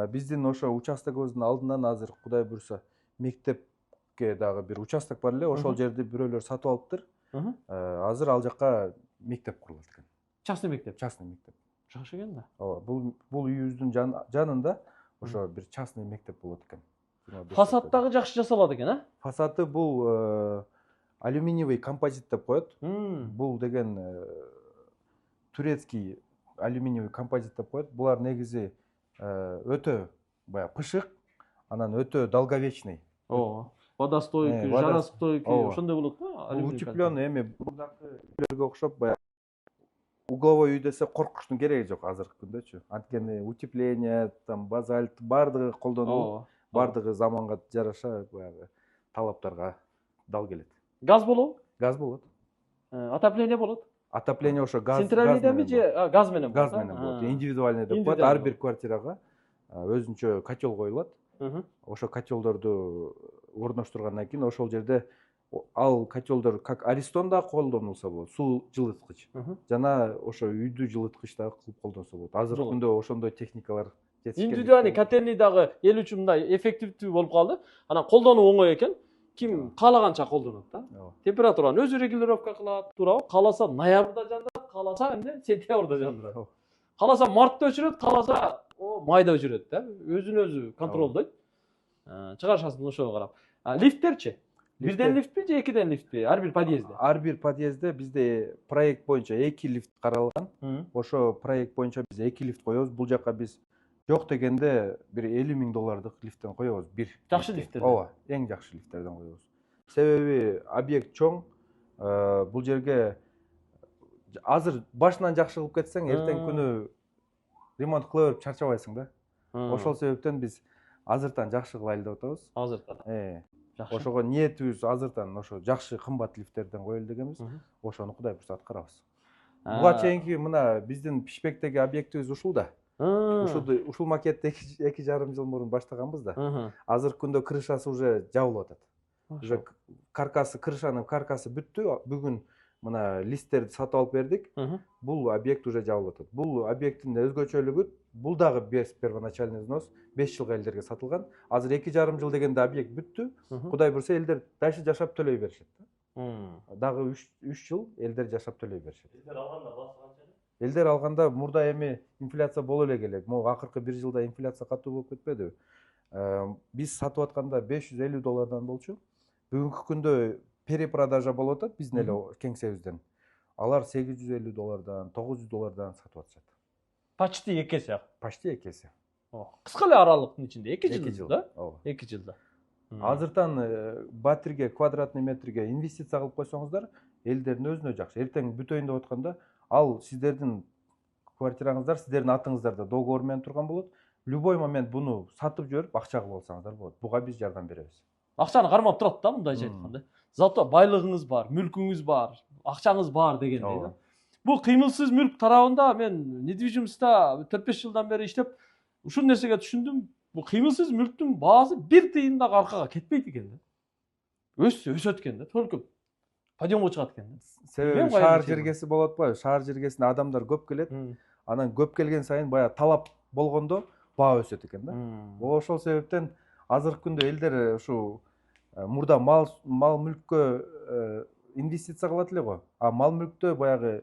Биздин ошо участогыбыздын алдынан азыр Кудай буйруса мектепке дагы бир участок бар эле, ошол жерди бирөөлөр сатып алыптыр. Азыр ал жакка мектеп курулат экен. Частный мектеп. Частный мектеп. Жакшы экен да. Ооба, бул үйүбүздүн жанында ошо бир частный мектеп болот экен. Фасад дагы жакшы жасалат экен, а? Фасады бул алюминиевый композит деп коет. Бул деген турецкий алюминиевый композит деп коет. Булар негизи өтө баягы пышык, анан өтө долговечный. Ооба. Водостойкий, жарастойкий, ошондой болот го? Утеплённый эми мурдакы үйлөргө окшоп баягы угловой үй десе коркуштун кереги жок азыркы күндөчү. Анткени утепление, там базальт бардыгы колдонулуп, бардыгы заманга жараша баягы талаптарга дал келет. Газ болобу? Газ болот. Отопление болот? Отопление ошо газ. Центральныйденби же газ менен болот? Газ менен болот. Индивидуальный деп коет. Ар бир квартирага өзүнчө котел коюлат. Ошо котелдорду орноштургандан кийин ошол жерде ал котелдор как Аристон да колдонулса болот, суу жылыткыч. Жана ошо үйдү жылыткыч да кылып колдонсо болот. Азыркы күндө ошондой техникалар жетишкен. Индивидуальный котельный дагы эл үчүн мындай эффективдүү болуп калды. Анан колдонуу оңой экен. Ким каалаганча колдонот да. Температураны өзү регулировка кылат, туурабы? Кааласа ноябрда жандырат, кааласа эмне сентябрда жандырат. Кааласа мартта өчүрөт, кааласа майда өчүрөт да. Өзүн өзү контролдойт. Чыгарышасың ошого карап. Лифттерчи? Бирден лифтпи же экиден лифтпи? Ар бир подъездде? Ар бир подъездде бизде проект боюнча 2 лифт каралган. Ошо проект боюнча биз 2 лифт коебуз. Бул жакка биз жок дегенде бир $50,000 лифттен коебуз. Бир. Жакшы лифттер. Ооба, эң жакшы лифттерден коебуз. Себеби объект чоң. Бул жерге азыр башынан жакшы кылып кетсең, эртең күнү ремонт кыла берип чарчабайсың да. Ошол себептен биз азыртан жакшы кылайлы деп атабыз. Азыртан. Ошого ниетибиз азыртан ошо жакшы кымбат лифттерден коелу дегенбиз. Ошону Кудай буйруса аткарабыз. Буга чейинки мына биздин Пишпектеги объектибиз ушул да. Ушул макетти 2,5 жыл мурун баштаганбыз да. Азыркы күндө крышасы уже жабылып атат. Уже каркасы, крышанын каркасы бүттү. Бүгүн мына листтерди сатып алып бердик. Бул объект уже жабылып атат. Бул объекттин өзгөчөлүгү, бул дагы без первоначальный взнос 5 жылга элдерге сатылган. Азыр 2,5 жыл дегенде объект бүттү. Кудай буйруса элдер дальше жашап төлөй беришет да. Дагы 3 жыл элдер жашап төлөй беришет. Элдер алганда мурда эми инфляция боло эле келет. Могу акыркы 1 жылда инфляция катуу болуп кетпедиби? Биз сатып атканда $550 болчу. Бүгүнкү күндө перепродажа болуп атат биздин эле кеңсебизден. Алар $850, $900 сатып атышат. Почти 2 эсе. Почти 2 эсе. Кыска эле аралыктын ичинде 2 жыл да? Ооба. 2 жылда. Азыртан батирге, квадратный метрге инвестиция кылып койсоңуздар, элдердин өзүнө жакшы. Эртең бүтөйүн деп атканда, ал сиздердин квартираңыздар, сиздердин атыңыздарда договор менен турган болот. Любой момент буну сатып жиберип акча кылып алсаңыздар болот. Буга биз жардам беребиз. Акчаны кармап турат да, мындайча айтканда. Зато байлыгыңыз бар, мүлкүңүз бар, акчаңыз бар дегендей да. Бул кыймылсыз мүлк тарабында мен недвижимостта 4-5 жылдан бери иштеп, ушул нерсеге түшүндүм. Бул кыймылсыз мүлктүн баасы бир тыйын да аркага кетпейт экен да. Өсөт экен да, только подъемго чыгат экен да. Себеби шаар жергеси болот атпайбы? Шаар жергесине адамдар көп келет. Анан көп келген сайын баягы талап болгондо баа өсөт экен да. Ошол себептен азыркы күндө элдер ушу мурда мал мүлккө инвестиция кылат эле го. А мал мүлктө баягы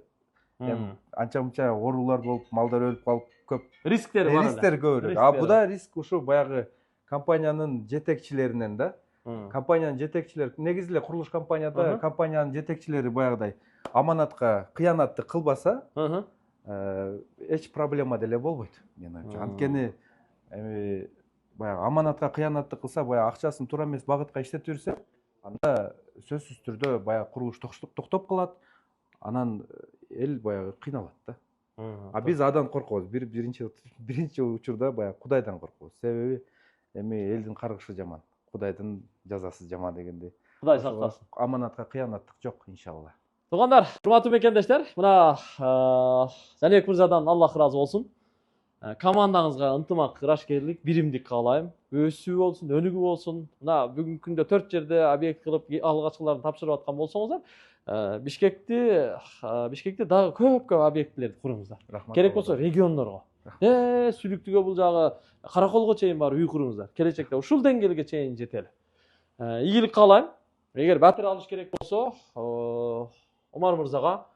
анча-мынча оорулар болуп, малдар өлүп калып көп рисктер бар. Рисктер көбүрөөк. А буда риск ушу баягы компаниянын жетекчилеринен да. Компаниянын жетекчилери негизи эле курулуш компанияда компаниянын жетекчилери баягыдай аманатка кыянатты кылбаса, Hı. эч проблема деле болбойт. Мен ойымча. Анткени баягы аманатка кыянатты кылса, баягы акчасын туура эмес багытка иштетип жүрсө, анда сөзсүз түрдө баягы курулуш токтоп калат. Анан эл баягы кыйналат да. А биз адан коркобуз. Биринчи учурда баягы Кудайдан коркобуз. Себеби эми элдин каргышы жаман, Кудайдын жазасы жаман дегендей. Кудай сактасын. Аманатка кыянаттык жок, иншалла. Тугандар, урматтуу мекендештер, мына Жаныбек мырзадан Аллах ыраазы болсун. Командаңызга ынтымак, ырашкерлик, биримдик каалайм. Өсүү болсун, өнүгүү болсун. Мына бүгүнкү күндө 4 жерде объект кылып алгачкыларын тапшырып аткан болсоңуздар, Бишкекте дагы көп объектилерди куруңуздар. Керек болсо региондорго. Сүлүктүгө бул жагы Караколго чейин барып үй куруңуздар. Келечекте ушул деңгээлге чейин жетели. Ийгилик каалайм. Эгер батир алыш керек болсо, Омар мырзага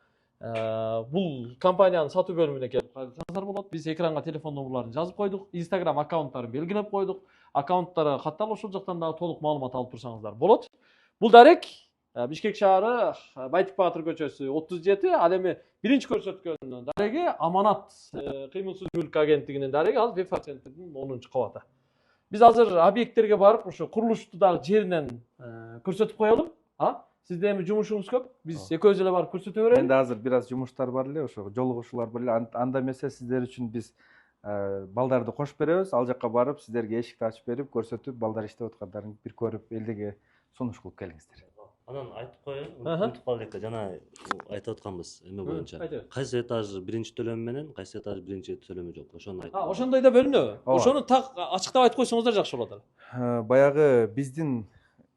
бул компаниянын сатуу бөлүмүнө келип кайтсаңыздар болот. Биз экранга телефон номерларын жазып койдук, Instagram аккаунттарын белгилеп койдук. Аккаунттары катталып ушул жактан дагы толук маалымат алып турсаңыздар болот. Бул дарек Бишкек шаары Байтик Баатыр көчөсү 37, ал эми биринчи көрсөткөн дареги Аманат кыймылсыз мүлк агенттигинин дареги, ал Вефа центрдин 10-чу кабаты. Биз азыр объекттерге барып, ушу курулушту дагы жеринен көрсөтүп коелу. Сизде эми жумушуңуз көп. Биз экөөбүз эле барып көрсөтө берели. Менде азыр бир аз жумуштар бар эле, ошо жолугушуулар бар эле. Анда эмесе сиздер үчүн биз балдарды кошуп беребиз. Ал жакка барып, сиздерге эшикти ачып берип, көрсөтүп, балдар иштеп аткандарын бир көрүп, элдиге сунуш кылып келиңиздер. Анан айтып коеюн, унутуп калдык, жана айтып атканбыз эме боюнча. Кайсы этаж биринчи төлөм менен, кайсы этаж биринчи төлөмү жок. Ошону айтып. Ошондой да бөлүнөбү? Ошону так ачыктап айтып койсоңуздар жакшы болот эле. Баягы биздин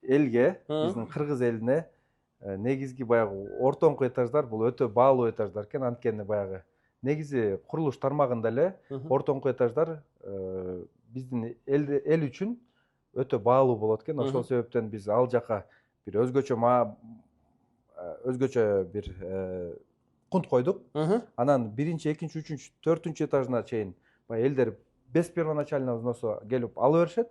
элге, биздин кыргыз элине негизги баягы ортоңку этаждар бул өтө баалуу этаждар экен. Анткени баягы негизи курулуш тармагында эле ортоңку этаждар биздин эл үчүн өтө баалуу болот экен. Ошол себептен биз ал жака бир өзгөчө бир кунт койдук. Анан биринчи, экинчи, үчүнчү, төртүнчү этажына чейин баягы элдер без первоначального взноса келип алып беришет.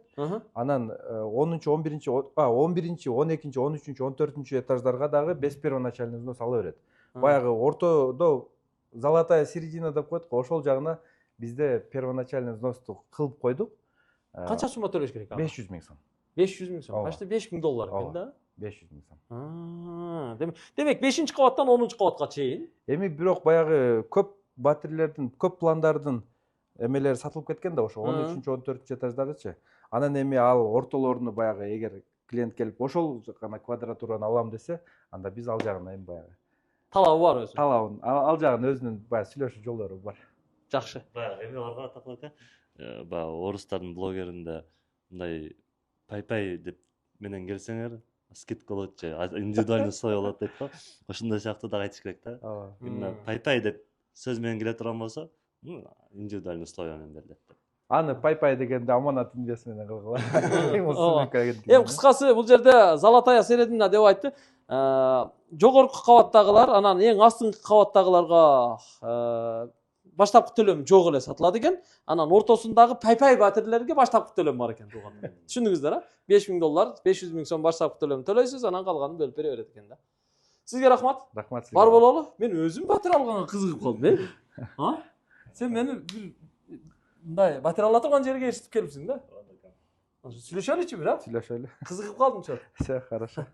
Анан 10-чу, 11-чи, 11-чи, 12-чи, 13-чү, 14-чү этаждарга дагы без первоначальный взнос ала берет. Баягы ортодо золотая середина деп коет го, ошол жагына бизде первоначальный взносту кылып койдук. Канча сумма төлөш керек? 500 000 сом. 500 000 сом. Почти 5000 доллар экен да. 500 000 сом. Демек 5-чи кабаттан 10-чу кабатка чейин. Эми бирок баягы көп батирлердин, көп пландардын эмелери сатылып кеткен да, ошо 13-чү, 14-чү этаждардычы. Анан эми ал ортолорун баягы эгер клиент келип ошол гана квадратураны алам десе, анда биз ал жагына эми баягы талабы бар өзү. Талабын, ал жагын өзүнүн баягы сүйлөшүү жолдору бар. Жакшы. Баягы эме бар го атаклыка. Баягы орустардын блогеринде мындай пай деп менен келсеңер, скидка болотчу, индивидуальный слой болот дейт го. Ошондой сыяктуу да айтыш керек да. Именно пай деп сөз менен келе турган болсо, индивидуальный слой менен берилет. Аны пай дегенде Аманат инвест менен кылгыла. Эми кыскасы бул жерде золотая середина деп айтты. Жогорку кабаттагылар, анан эң астыңкы кабаттагыларга баштапкы төлөм жок эле сатылат экен. Анан ортосундагы пай батирлерге баштапкы төлөм бар экен туугандар. Түшүндүңүздөр, а? 5000 доллар, 500 000 сом баштапкы төлөм төлөйсүз, анан калганын бөлүп бере берет экен да. Сизге рахмат. Рахмат сизге. Бар бололу. Мен өзүм батир алганга кызыгып калдым, Сен мени мындай батир ала турган жерге эшитип келипсиң да. Сүйлөшөлүчү бир, а? Сүйлөшөлү. Кызыгып калдым чо. Все, хорошо.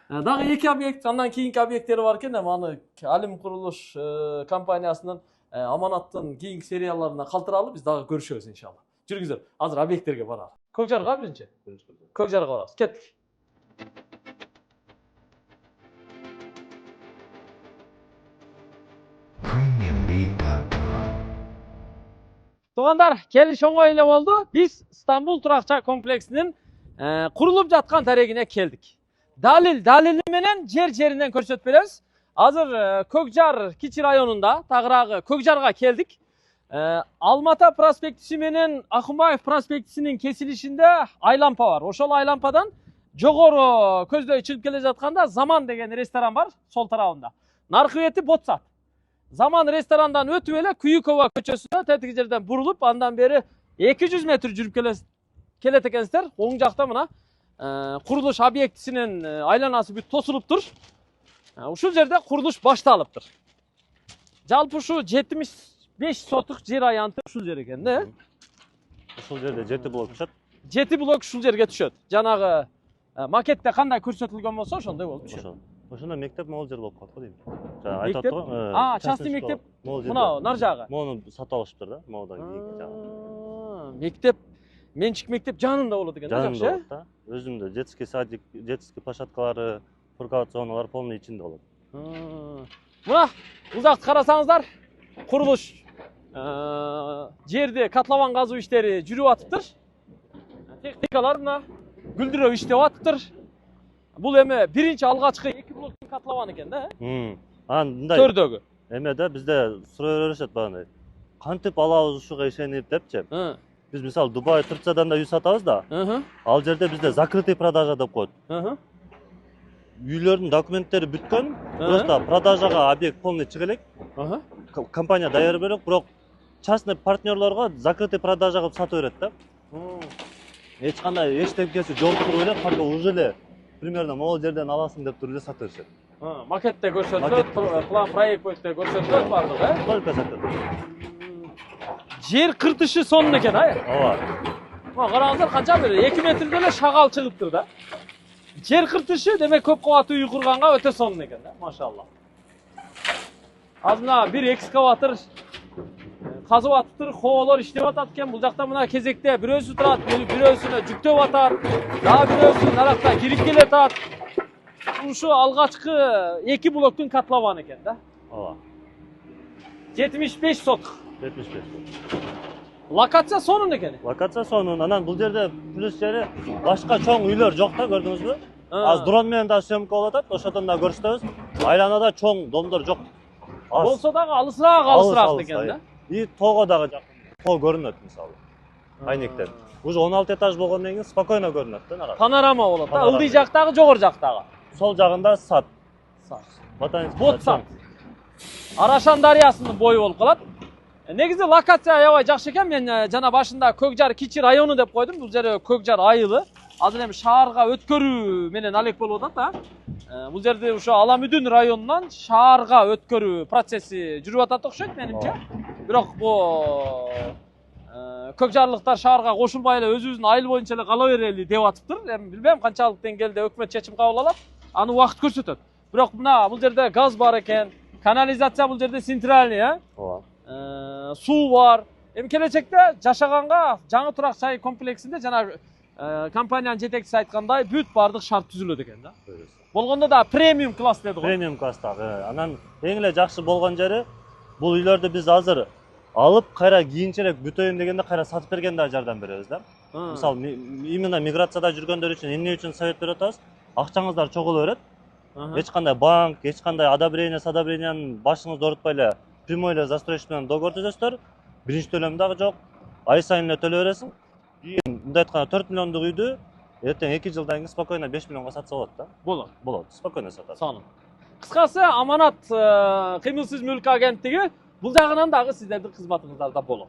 Дагы 2 объект, андан кийинки объекттери бар экен, эми аны Алим курулуш компаниясынын Аманаттын кийинки серияларына калтыралы, биз дагы көрүшөбүз иншалла. Жүрүңүздөр, азыр объекттерге баралы. Көк жарга биринчи. Көк жарга барабыз. Кеттик. Туугандар, келиш оңой эле болду. Биз Стамбул туракча комплексинин курулуп жаткан дарегине келдик. Далили менен жеринен көрсөтүп беребиз. Азыр Көкжар Кичи районунда, тагыраагы Көкжарга келдик. Алмата проспектиси менен Акымбаев проспектисинин кесилишинде айлампа бар. Ошол айлампадан жогору көздөй чыгып келе жатканда Заман деген ресторан бар, сол тарабында. Наркы бети Ботсат. Заман ресторандан өтүп эле Күйүкова көчөсүнө тетиги жерден бурулуп, андан бери 200 метр жүрүп келет экенсиздер. Оң жакта мына курулуш объектисинин айланасы бүт тосулуп тур. Ушул жерде курулуш башталыптыр. Жалпы ушу 75 сотук жер аянты ушул жер экен да. Ушул жерде 7 блок түшөт. 7 блок ушул жерге түшөт. Жанагы макетте кандай көрсөтүлгөн болсо ошондой болуп түшөт. Ошондо мектеп могул жер болуп калат го дейм. Жана айтып Мектеп? атпаймынбы? Частный мектеп. Мына нар жагы. Мону сатып алышыптыр да, могудан кийинки жагы. Мектеп, менчик мектеп жанында болот экен да, Жанында жакшы. болот да. Өзүндө детский садик, детский площадкалары, парковка зоналары полный ичинде болот. Мына узакты карасаңыздар, курулуш жерде котлован казуу иштери жүрүп атыптыр. Техникалар мына гүлдүрөп иштеп атыптыр. Бул эми биринчи алгачкы 2 блоктун котлованы экен да. Мындай Төрдөгү. эме да бизде суроо беришет багындай. Кантип алабыз ушуга ишенип депчи. Биз мисалы Дубай, Турциядан да үй сатабыз да. Ал жерде бизде закрытый продажа деп коет. Үйлөрдүн документтери бүткөн, просто продажага объект полный чыга элек. Компания даярдап берет, бирок частный партнерлорго закрытый продажа кылып сатып берет да. Эч кандай эчтекеси жок туруп эле, только уже эле примерно могул жерден аласың деп туруп эле сатып беришет. Макетте көрсөтүлөт, план проект боюнча көрсөтүлөт бардыгы, Только закрыт. Жер кыртышы сонун экен, Ооба. Мына караңыздар, канча бир 2 метрдей эле шагал чыгыптыр да. Жер кыртышы демек көп кабаттуу үй курганга өтө сонун экен да, машалла. Азыр мына бир экскаватор казып атыптыр, хоолор иштеп атат экен. Бул жакта мына кезекте бирөөсү турат, бирөөсүнө жүктөп атат, дагы бирөөсү наракта кирип келатат. Ушу алгачкы 2 блоктун котлованы экен да. Ооба. 75 сотук. 75. Локация сонун экен. Локация сонун. Анан бул жерде плюс жери башка чоң үйлөр жок да, көрдүңүзбү? Азыр дрон менен да съемка болуп атат, ошодон да көрсөтөбүз. Айланада чоң домдор жок. Болсо дагы алысыраак экен да. И тоого дагы жакын. Тоо көрүнөт мисалы. Айнектен. Уже 16 этаж болгондон кийин спокойно көрүнөт да нарак. Панорама болот да. Ылдый жактагы, жогору жактагы. Сол жагында сад. Ботаник сад. Арашан дарыясынын бою болуп калат. Негизи локация аябай жакшы экен. Мен жана башында Көкжар кичи району деп койдум. Бул жер Көкжар айылы. Азыр эми шаарга өткөрүү менен алек болуп атат да. Бул жерде ошо Аламүдүн районунан шаарга өткөрүү процесси жүрүп атат окшойт менимче. Бирок бул көкжарлыктар шаарга кошулбай эле өзүбүздүн айыл боюнча эле кала берели деп атыптыр. Эми билбейм канчалык деңгээлде өкмөт чечим кабыл алат. Аны убакыт көрсөтөт. Бирок мына бул жерде газ бар экен, канализация бул жерде центральный, Ооба. Суу бар. Эми келечекте жашаганга жаңы турак жай комплексинде жана компаниянын жетекчиси айткандай бүт бардык шарт түзүлөт экен да. Болгондо да премиум класс деди го. Премиум класстагы. Анан эң эле жакшы болгон жери бул үйлөрдү биз азыр алып кайра кийинчерээк бүтөйүн дегенде кайра сатып бергенде да жардам беребиз да. Мисалы именно миграцияда жүргөндөр үчүн эмне үчүн совет берип атабыз? Акчаңыздар чогула берет. Эч кандай банк, эч кандай одобрение, садобрениянын башыңызды оорутпай эле прямой эле застройщик менен договор түзөсүздөр. Биринчи төлөм дагы жок. Ай сайын эле төлөп бересиң. Кийин мындай айтканда 4 миллиондук үйдү эртең 2 жылдан кийин спокойно 5 миллионго сатса болот да. Болот. Болот. Спокойно сатат. Сонун. Кыскасы Аманат кыймылсыз мүлк агенттиги бул жагынан дагы сиздердин кызматыңыздарда болот.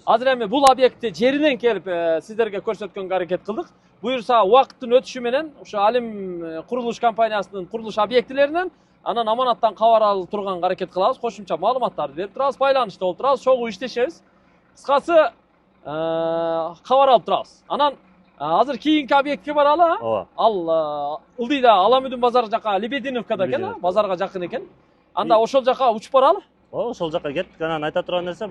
Азыр эми бул объектти жеринен келип сиздерге көрсөткөнгө аракет кылдык. Буюрса убакыттын өтүшү менен ошо Алим курулуш компаниясынын курулуш объектилеринен анан Аманаттан кабар алып турганга аракет кылабыз. Кошумча маалыматтарды берип турабыз, байланышта болуп турабыз, чогуу иштешебиз. Кыскасы кабар алып турабыз. Анан азыр кийинки объектке баралы. Ооба. Ал Ылдыйда Аламүдүн базары жака Лебединовкада экен, базарга жакын экен. Анда ошол жака учуп баралы. Ооба, ошол жака кеттик. Анан айта турган нерсе,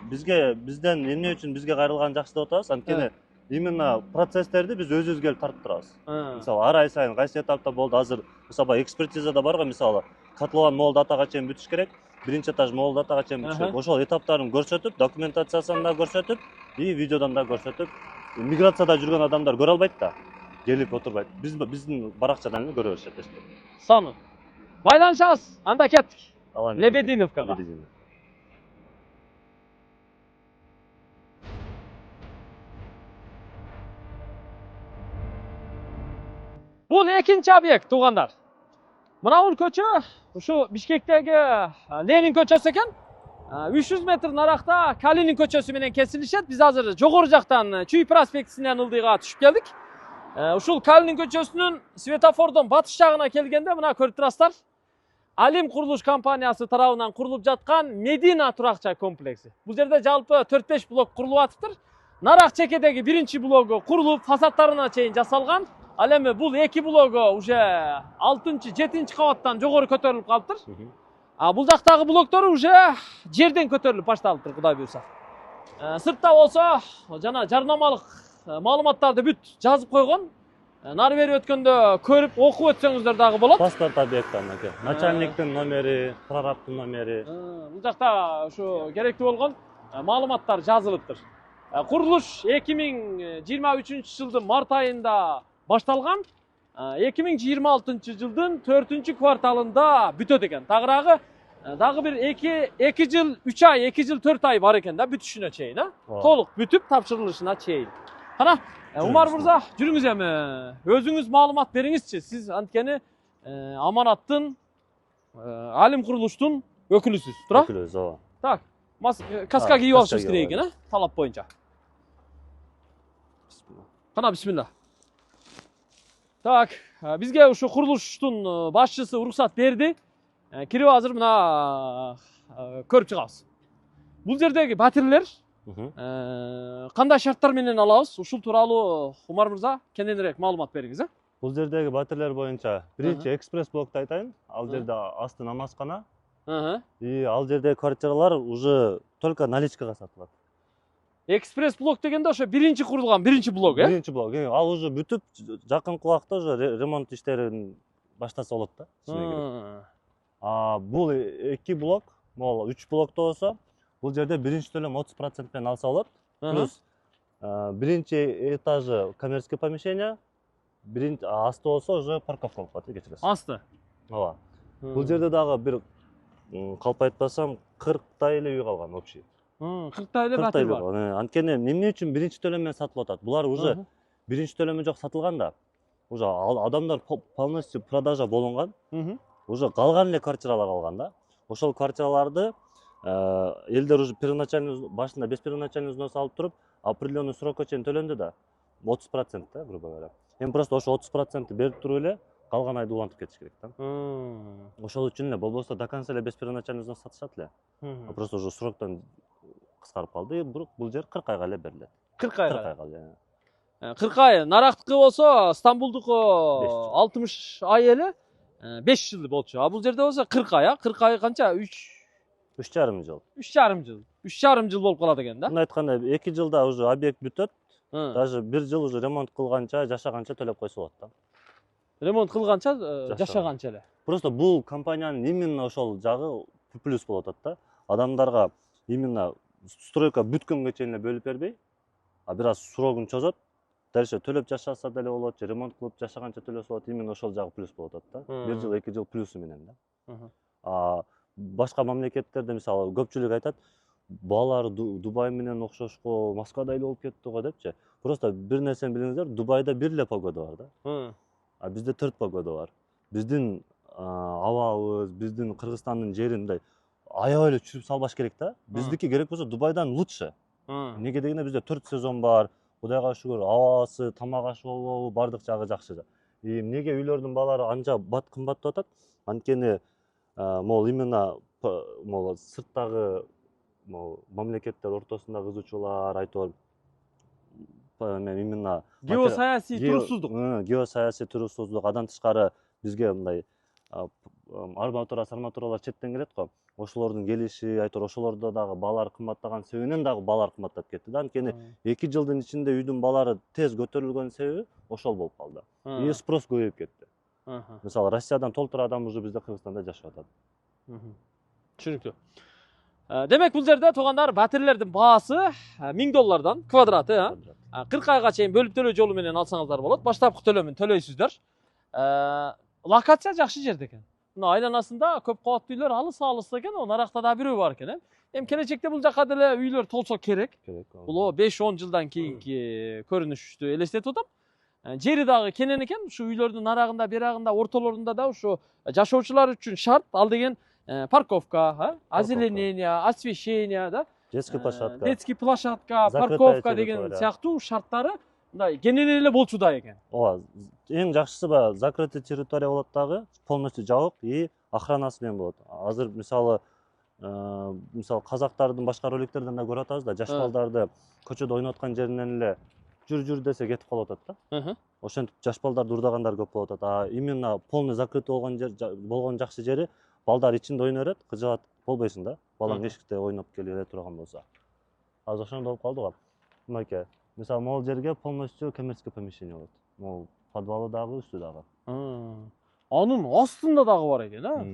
бизден эмне үчүн бизге кайрылганын жакшы деп атабыз. Анткени именно процесстерди биз өзүбүз келип тартып турабыз. Мисалы ар ай сайын кайсы этапта болду, азыр мисалы экспертизада барго, мисалы котлован могул датага чейин бүтүш керек. Биринчи этаж могул датага чейин бүтүш керек. Ошол этаптарын көрсөтүп, документациясын да көрсөтүп, и видеодон да көрсөтүп, миграцияда жүргөн адамдар көрө албайт да, келип отурбайт. Биздин баракчадан эле көрө беришет эсте. Сонун. Байланышабыз. Анда кеттик. Лебединовкага. Бул экинчи объект туугандар. Мынау көчө ушу Бишкектеги Ленин көчөсү экен. 300 метр наракта Калинин көчөсү менен кесилишет. Биз азыр жогору жактан Чүй проспектисинен Ылдыйга түшүп келдик. Ушул Калинин көчөсүнүн светофордон батыш жагына келгенде мына көрүп турасыздар. Алим курулуш компаниясы тарабынан курулуп жаткан Медина турак жай комплекси. Бул жерде жалпы 4-5 блок курулуп атыптыр. Нарак чекедеги биринчи блогу курулуп, фасадтарына чейин жасалган. Ал эми бул эки блогу уже 6-7 кабаттан жогору көтөрүлүп калыптыр. А бул жактагы блоктор уже жерден көтөрүлүп башталыптыр, Кудай буйрса. Сыртта болсо жана жарнамалык маалыматтарды бүт жазып койгон. Нары бери өткөндө көрүп окуп өтсөңүздөр дагы болот. Паспорт объекттан аке. Начальниктин номери, прорабтын номери. Бул жакта ушу керектүү болгон маалыматтар жазылыптыр. Курулуш 2023-жылдын март айында башталган. 2026 жылдын 4-кварталында бүтөт экен. Тагыраагы дагы бир 2 жыл 3 ай, 2 жыл 4 ай бар экен да бүтүшүнө чейин, толук бүтүп тапшырылышына чейин. Кана, Умар мырза, жүрүңүз эми. Өзүңүз маалымат бериңизчи. Сиз анткени аманаттын Алим курулуштун өкүлүсүз, туура? Өкүлүбүз, ооба. Так, каска кийип алышыбыз каска керек кийип экен, талап боюнча. Кана, бисмилла. Так, бизге ушу курулуштун башчысы уруксат берди. Кирип азыр мына көрүп чыгабыз. Бул жердеги батирлер кандай шарттар менен алабыз? Ушул тууралуу Умар мырза кененирээк маалымат бериңиз, Бул жердеги батирлер боюнча биринчи экспресс блокты айтайын. Ал жерде асты намазкана. И ал жердеги квартиралар уже только наличкага сатылат. Экспресс блок дегенде ошо биринчи курулган биринчи блок, Биринчи блок. Ал уже бүтүп, жакынкы убакта уже ремонт иштерин баштаса болот да. Бул эки блок, могул 3 блокто болсо, бул жерде биринчи төлөм 30% менен алса болот. Плюс биринчи этажы коммерческий помещение, асты болсо уже парковка болуп калат, кечиресиз. Асты. Ооба. Бул жерде дагы бир калп айтпасам 40 эле үй калган общий. 40 эле батир бар. Анткени эмне үчүн биринчи төлөм менен сатылып атат? Булар уже биринчи төлөмү жок сатылган да. Уже адамдар полностью продажа болгон. Уже калган эле квартиралар калган да. Ошол квартираларды элдер уже первоначальный башында без первоначальный взнос алып туруп, определенный срокко чейин төлөндү да. 30% да, грубо говоря. Эми просто ошо 30% берип туруп эле калган айды улантып кетиш керек да. Ошол үчүн эле болбосо до конца эле без первоначальный взнос сатышат эле. Просто уже сроктон кыскарып калды. Бирок бул жер 40 айга эле берилет. 40 айга. 40 айга. 40 ай. Нарактыкы болсо, Стамбулдуку 60 ай эле 5 жыл болчу. А бул жерде болсо 40 ай, 40 ай канча? 3,5 жыл. 3,5 жыл. 3,5 жыл болуп калат экен да. Мындай айтканда 2 жылда уже объект бүтөт. Даже 1 жыл уже ремонт кылганча, жашаганча төлөп койсо болот да. Ремонт кылганча, жашаганча эле. Просто бул компаниянын именно ошол жагы плюс болуп атат да. Адамдарга именно стройка бүткөнгө чейин эле бөлүп бербей, а бир аз срогун чозот. Дальше төлөп жашаса деле болот, ремонт кылып жашаганча төлөсө болот. Именно ошол жагы плюс болуп атат да. 1 жыл, 2 жыл плюсу менен да. Башка мамлекеттерде мисалы көпчүлүк айтат, балар Дубай менен окшошко, Москвада эле болуп кетти го депчи. Просто бир нерсени билиңиздер, Дубайда бир эле погода бар да. А бизде 4 погода бар. Биздин абабыз, биздин Кыргызстандын жери мындай аябай эле чүрүп салбаш керек да. Биздики керек болсо Дубайдан лучше. Неге дегенде бизде 4 сезон бар. Кудайга шүгүр, абасы, тамак ашы болобу, бардык жагы жакшы. Эмнеге үйлөрдүн баалары анча кымбаттап атат? Анткени могул именно могул сырттагы мамлекеттер ортосундагы кызуучулар айтор именно геосаясий туруксуздук. Геосаясий туруксуздук. Адан тышкары бизге мындай арматуралар четтен келет го. Ошолордун келиши, айтор ошолордо дагы баалар кымбаттаган себебинен дагы баалар кымбаттап кетти да. Анткени 2 жылдын ичинде үйдүн баалары тез көтөрүлгөн себеби ошол болуп калды. И спрос көбөйүп кетти. Мисалы Россиядан толтура адам уже бизде Кыргызстанда жашап атат. Түшүнүктүү. Демек бул жерде туугандар батирлердин баасы $1000 квадраты, 40 айга чейин бөлүп төлөө жолу менен алсаңыздар болот. Баштапкы төлөмүн төлөйсүздөр. Локация жакшы жерде экен. Мына айланасында көп кабаттуу үйлөр алыс экен, наракта да бирөө бар экен. Эми келечекте бул жака деле үйлөр толсо керек. Бул 5-10 жылдан кийинки көрүнүштү элестетип атам. Жери дагы кенен экен. Ушу үйлөрдүн нарагында, берагында, ортолорунда да ушу жашоочулар үчүн шарт. Ал деген парковка, озеленение, освещение, да? Детский площадка, парковка деген сыяктуу шарттары мындай кенен эле болчу да экен. Ооба, эң жакшысы закрытый территория болот дагы, полностью жабык и охранасы менен болот. Азыр мисалы казактардын башка роликтерден да көрүп атабыз да, жаш балдарды көчөдө ойноп аткан жеринен эле жүр десе кетип калып атат да. Ошентип жаш балдарды урдагандар көп болуп атат. А именно полный закрытый болгон жакшы жери балдар ичинде ойной берет, кыжалат болбойсуң да. Балаң эшикте ойноп келе турган болсо. Азыр ошондой болуп калды го. Мынакей. Мисалы, могул жерге полностью коммерческий помещение болот. Могул подвалы дагы, үстү дагы. Анын астында дагы бар экен, а?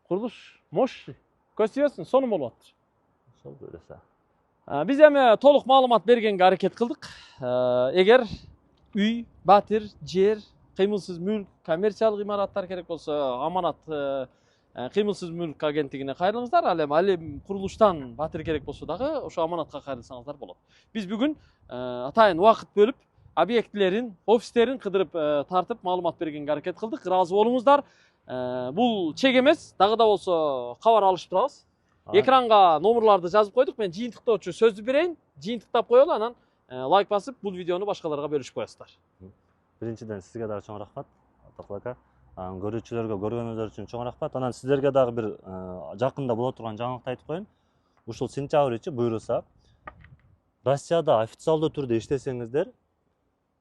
Курулуш мощный. Көзсүзсүң, сонун болуп атыр. Ошол бересе. Биз эми толук маалымат бергенге аракет кылдык. Эгер үй, батир, жер, кыймылсыз мүлк, коммерциялык имараттар керек болсо, аманат кыймылсыз мүлк агенттигине кайрылыңыздар. Ал эми курулуштан батир керек болсо дагы ошо аманатка кайрылсаңыздар болот. Биз бүгүн атайын убакыт бөлүп объектилерин, офистерин кыдырып тартып маалымат бергенге аракет кылдык. Ыраазы болуңуздар. Бул чек эмес, дагы да болсо кабар алышып турабыз. Экранга номерларды жазып койдук. Мен жыйынтыктоочу сөздү берейин. Жыйынтыктап коелу, анан лайк басып, бул видеону башкаларга бөлүшүп коесуздар. Биринчиден сизге дагы чоң рахмат, Атаклы ака. Көрүүчүлөргө көргөнүңүздөр үчүн чоң рахмат. Анан сиздерге дагы бир жакында боло турган жаңылыкты айтып коеюн. Ушул сентябрь ичи буйруса, Россияда официалдуу түрдө иштесеңиздер,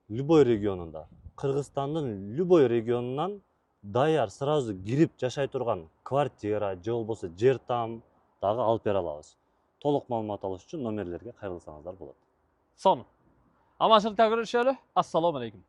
любой регионунда, Кыргызстандын любой регионунан даяр сразу кирип жашай турган квартира же болбосо жер там дагы алып бере алабыз. Толук маалымат алыш үчүн номерлерге кайрылсаңыздар болот. Сонун. Аманчылыкта көрүшөлү. Ассалому алейкум.